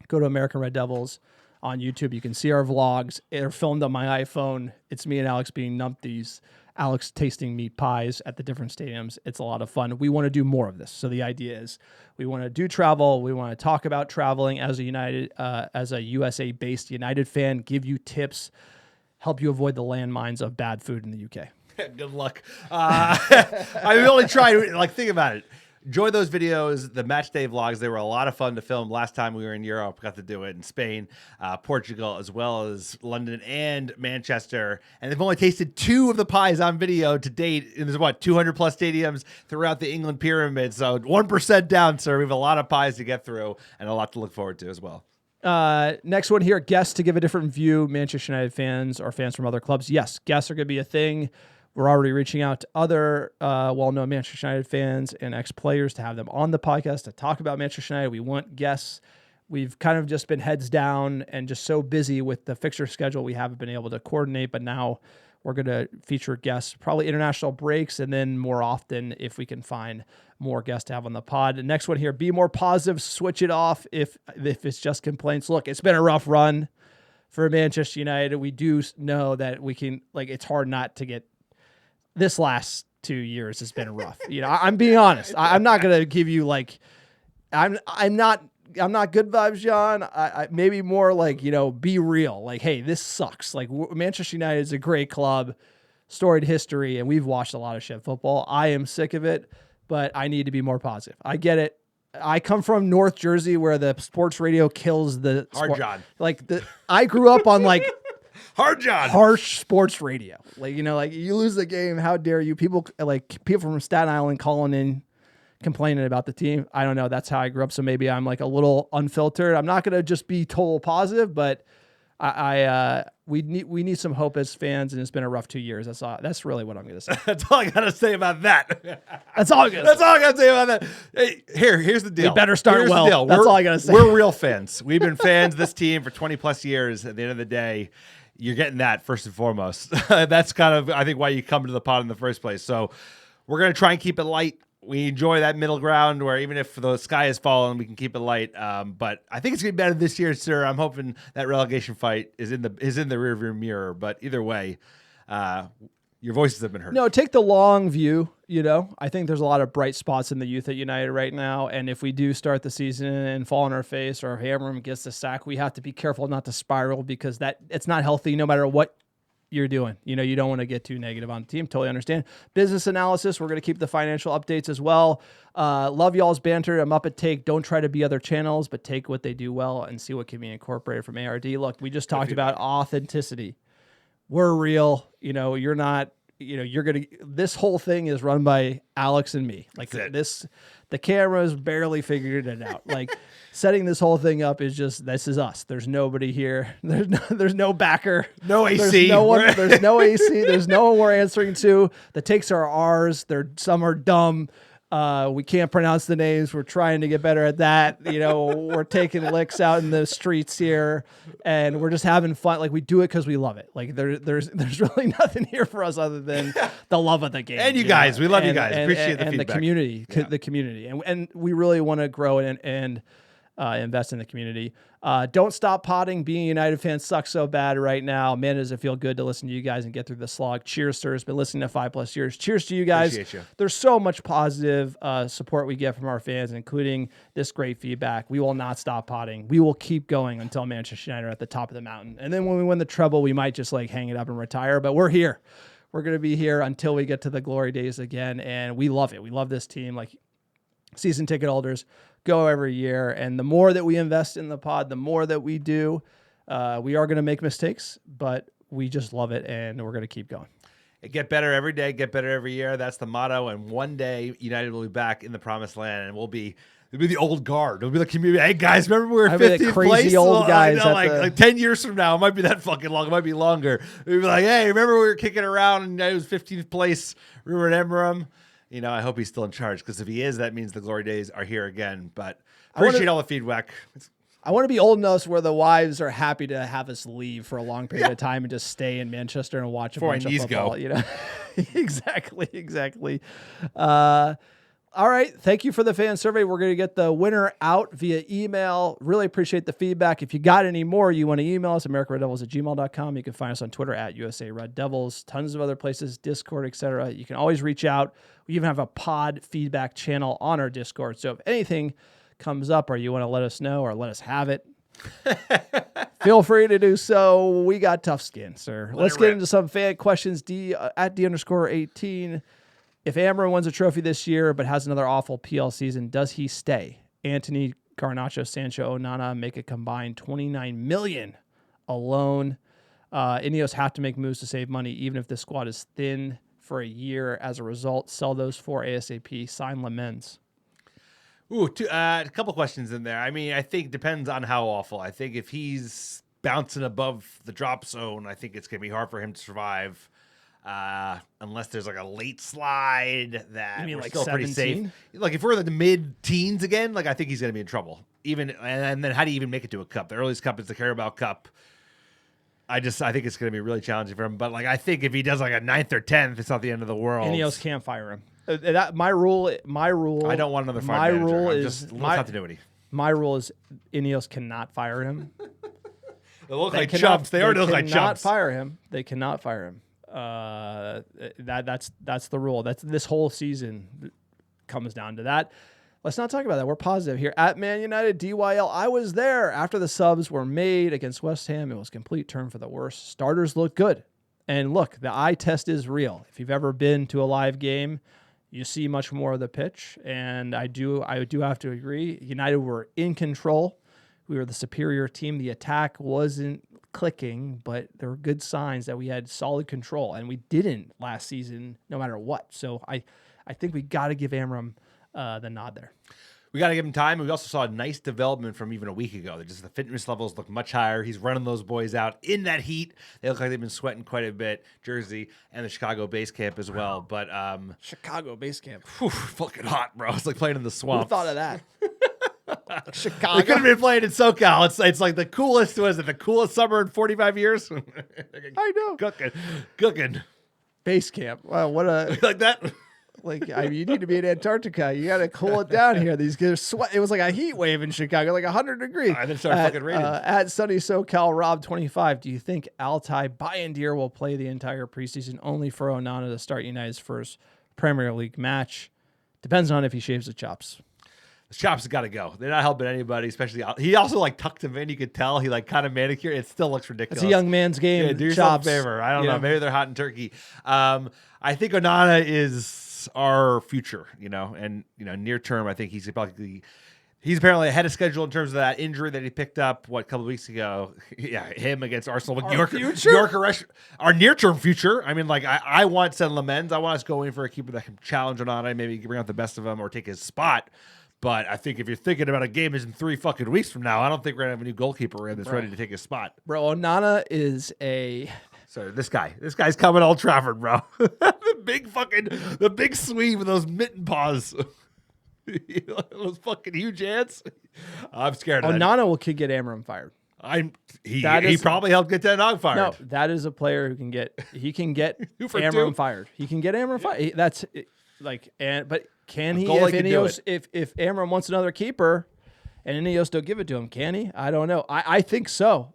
Go to American Red Devils on YouTube. You can see our vlogs. They're filmed on my iPhone. It's me and Alex being numpties. Alex tasting meat pies at the different stadiums. It's a lot of fun. We want to do more of this. So the idea is we want to do travel. We want to talk about traveling as a USA-based United fan, give you tips, help you avoid the landmines of bad food in the UK. Good luck. I really try to think about it. Enjoy those videos, the match day vlogs. They were a lot of fun to film. Last time we were in Europe, got to do it in Spain, Portugal, as well as London and Manchester. And they've only tasted 2 of the pies on video to date. And there's 200 plus stadiums throughout the England pyramid. So 1% down, sir. We have a lot of pies to get through and a lot to look forward to as well. Next one here, guests to give a different view. Manchester United fans or fans from other clubs. Yes, guests are going to be a thing. We're already reaching out to other well-known Manchester United fans and ex-players to have them on the podcast to talk about Manchester United. We want guests. We've kind of just been heads down and just so busy with the fixture schedule we haven't been able to coordinate, but now we're going to feature guests, probably international breaks, and then more often if we can find more guests to have on the pod. The next one here, be more positive, switch it off if it's just complaints. Look, it's been a rough run for Manchester United. We do know that we can, it's hard not to get. This last 2 years has been rough. I'm being honest. I'm not gonna give you I'm not good vibes, John. I maybe more be real. Hey, this sucks. Manchester United is a great club, storied history, and we've watched a lot of shit football. I am sick of it, but I need to be more positive. I get it. I come from North Jersey where the sports radio kills the hard John. I grew up on Hard John. Harsh sports radio. You lose the game. How dare you? People from Staten Island calling in, complaining about the team. I don't know. That's how I grew up. So maybe I'm a little unfiltered. I'm not going to just be total positive, but we need some hope as fans, and it's been a rough 2 years. That's really what I'm going to say. That's all I got to say about that. That's all I got to say about that. Hey, here's the deal. We better start well. That's all I got to say. We're real fans. We've been fans of this team for 20 plus years. At the end of the day, you're getting that first and foremost. That's kind of, I think, why you come to the pod in the first place. So we're going to try and keep it light. We enjoy that middle ground where even if the sky is falling, we can keep it light. But I think it's going to be better this year, sir. I'm hoping that relegation fight is in the rearview mirror. But either way, your voices have been heard. No, take the long view. I think there's a lot of bright spots in the youth at United right now. And if we do start the season and fall on our face or Amorim gets the sack, we have to be careful not to spiral because it's not healthy no matter what you're doing. You don't want to get too negative on the team. Totally understand. Business analysis. We're going to keep the financial updates as well. Love y'all's banter. I'm up at Take. Don't try to be other channels, but take what they do well and see what can be incorporated from ARD. Look, we just talked about authenticity. We're real. You're not. This whole thing is run by Alex and me. The cameras barely figured it out. Setting this whole thing up is just, this is us. There's nobody here. There's no backer. No AC. There's no one. There's no AC. There's no one we're answering to. The takes are ours. Some are dumb. We can't pronounce the names. We're trying to get better at that. We're taking licks out in the streets here, and we're just having fun. We do it because we love it. There's really nothing here for us other than the love of the game. And you guys, we love you guys. Appreciate the feedback. And the community, and we really want to grow and invest in the community. Don't stop potting. Being a United fan sucks so bad right now. Man, does it feel good to listen to you guys and get through the slog. Cheers, sir. It's been listening to 5+ years. Cheers to you guys. Appreciate you. There's so much positive support we get from our fans, including this great feedback. We will not stop potting. We will keep going until Manchester United are at the top of the mountain. And then when we win the treble, we might just hang it up and retire. But we're here. We're going to be here until we get to the glory days again. And we love it. We love this team. Season ticket holders go every year. And the more that we invest in the pod, the more that we do, we are going to make mistakes, but we just love it. And we're going to keep going. Get better every day, get better every year. That's the motto. And one day United will be back in the promised land and it'll be the old guard. It'll be the community. Hey guys, remember we were 15th crazy place? Old guys. Like 10 years from now, it might be that fucking long. It might be longer. We'll be like, hey, remember we were kicking around and it was 15th place. Ruben Amorim. I hope he's still in charge because if he is, that means the glory days are here again. But appreciate all the feedback. I want to be old enough where the wives are happy to have us leave for a long period of time and just stay in Manchester and watch a bunch of football. Exactly. all right. Thank you for the fan survey. We're going to get the winner out via email. Really appreciate the feedback. If you got any more, you want to email us, americareddevils@gmail.com. You can find us on Twitter @USA Red Devils, tons of other places, Discord, etc. You can always reach out. We even have a pod feedback channel on our Discord. So if anything comes up or you want to let us know or let us have it, feel free to do so. We got tough skin, sir. Let's get into some fan questions. At D_18. If Amorim wins a trophy this year but has another awful PL season, does he stay? Antony, Garnacho, Sancho, Onana make a combined $29 million alone. Ineos have to make moves to save money, even if the squad is thin for a year. As a result, sell those 4 ASAP. Sign Lamens. Ooh, a couple questions in there. I mean, I think depends on how awful. I think if he's bouncing above the drop zone, I think it's going to be hard for him to survive. Unless there's like a late slide that you mean we're like still 17? pretty safe. Like if we're in the mid-teens again, like I think he's going to be in trouble. And then how do you even make it to a cup? The earliest cup is the Carabao Cup. I think it's going to be really challenging for him. But like I think if he does like a 9th or 10th, it's not the end of the world. Ineos can't fire him. My rule. I don't want another fire manager. My rule is just continuity. My rule is Ineos cannot fire him. They look like chumps. They already look like chumps. They cannot fire him. That's the rule. That's this whole season comes down to that. Let's not talk about that. We're positive here. At Man United, DYL, I was there after the subs were made against West Ham. It was a complete turn for the worse. Starters look good. And look, the eye test is real. If you've ever been to a live game, you see much more of the pitch. And I do have to agree. United were in control. We were the superior team. The attack wasn't clicking, but there were good signs that we had solid control. And we didn't last season, no matter what. So I think we got to give Amorim the nod there. We got to give him time. We also saw a nice development from even a week ago. Just the fitness levels look much higher. He's running those boys out in that heat. They look like they've been sweating quite a bit. Jersey and the Chicago base camp as well. But Chicago base camp, fucking hot, bro. It's like playing in the swamp. Who thought of that? Chicago. They could have been playing in SoCal. It's like the coolest. Was it the coolest summer in 45 years? I know. Cooking. Base camp. Wow, what a like that. Like, you need to be in Antarctica. You got to cool it down here. These guys sweat. It was like a heat wave in Chicago, like 100 degrees. I then started fucking raining. At Sunny SoCal Rob 25, do you think Altai Bayern will play the entire preseason only for Onana to start United's first Premier League match? Depends on if he shaves the chops. The chops got to go. They're not helping anybody, especially he also like tucked him in. You could tell he like kind of manicured. It still looks ridiculous. It's a young man's game. Yeah, do yourself a favor. I don't know. Maybe they're hot in Turkey. I think Onana is our future, and near term, I think he's apparently ahead of schedule in terms of that injury that he picked up a couple of weeks ago. Yeah, him against Arsenal. York, our near term future. I mean, like I want Sen Lamens. I want us going for a keeper that can challenge Onana, maybe bring out the best of him or take his spot. But I think if you're thinking about a game is in 3 fucking weeks from now, I don't think we're gonna have a new goalkeeper in that's ready to take his spot. Bro, Onana is a. So this guy's coming to Old Trafford, bro. the big sweep with those mitten paws. Those fucking huge hands. I'm scared of that. Onana could get Amorim fired. He probably helped get Ten Hag fired. No, that is a player who can get Amorim fired. He can get Amorim fired. That's like, but can he? If Amorim wants another keeper, and Ineos don't give it to him, can he? I don't know. I think so.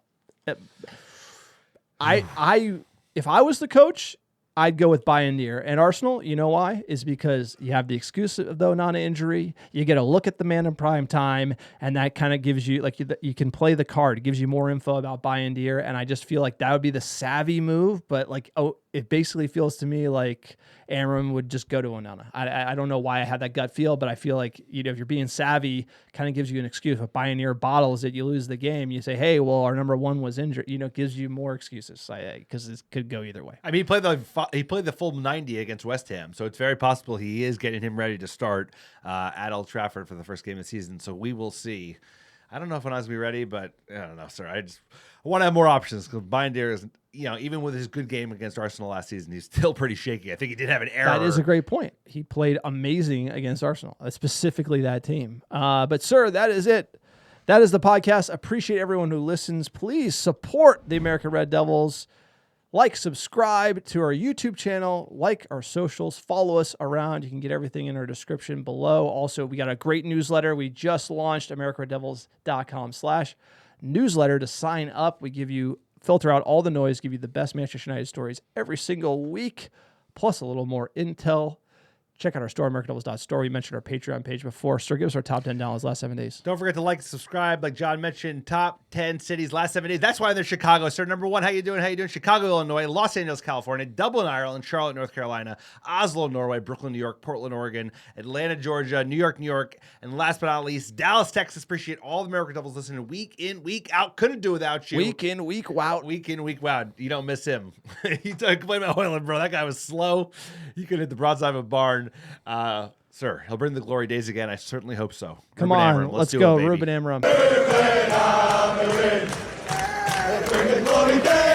If I was the coach, I'd go with Bayern and Arsenal. You know why? Is because you have the excuse of the Onana injury. You get a look at the man in prime time, and that kind of gives you you can play the card. It gives you more info about Bayern, and I just feel like that would be the savvy move. But it basically feels to me like Amorim would just go to Onana. I don't know why I had that gut feel, but I feel like if you're being savvy, kind of gives you an excuse. If Bayern bottles it, you lose the game. You say, hey, well, our number one was injured. It gives you more excuses because it could go either way. I mean, he played the full 90 against West Ham, so it's very possible he is getting him ready to start at Old Trafford for the first game of the season. So we will see. I don't know if Onana's going to be ready, but I don't know, sir. I want to have more options because Bayern is, even with his good game against Arsenal last season, he's still pretty shaky. I think he did have an error. That is a great point. He played amazing against Arsenal, specifically that team. But, sir, that is it. That is the podcast. Appreciate everyone who listens. Please support the American Red Devils. Like, subscribe to our YouTube channel, like our socials, follow us around. You can get everything in our description below. Also, we got a great newsletter. We just launched americaredevils.com/newsletter to sign up. We filter out all the noise, give you the best Manchester United stories every single week, plus a little more intel. Check out our store, americadevils.store. We mentioned our Patreon page before. Sir, give us our top 10 downloads last 7 days. Don't forget to like and subscribe. Like John mentioned, top 10 cities last 7 days. That's why they're Chicago. Sir, number 1, how you doing? How you doing? Chicago, Illinois, Los Angeles, California, Dublin, Ireland, Charlotte, North Carolina, Oslo, Norway, Brooklyn, New York, Portland, Oregon, Atlanta, Georgia, New York, and last but not least, Dallas, Texas. Appreciate all the American Devils listening week in, week out. Couldn't do without you. Week in, week out. Week in, week out. You don't miss him. He complained about Hoyland, bro. That guy was slow. He could hit the broadside of a barn. Sir, he'll bring the glory days again. I certainly hope so. Come Ruben on, Amorim, let's do go, it, baby. Ruben Amorim. Bring the glory days.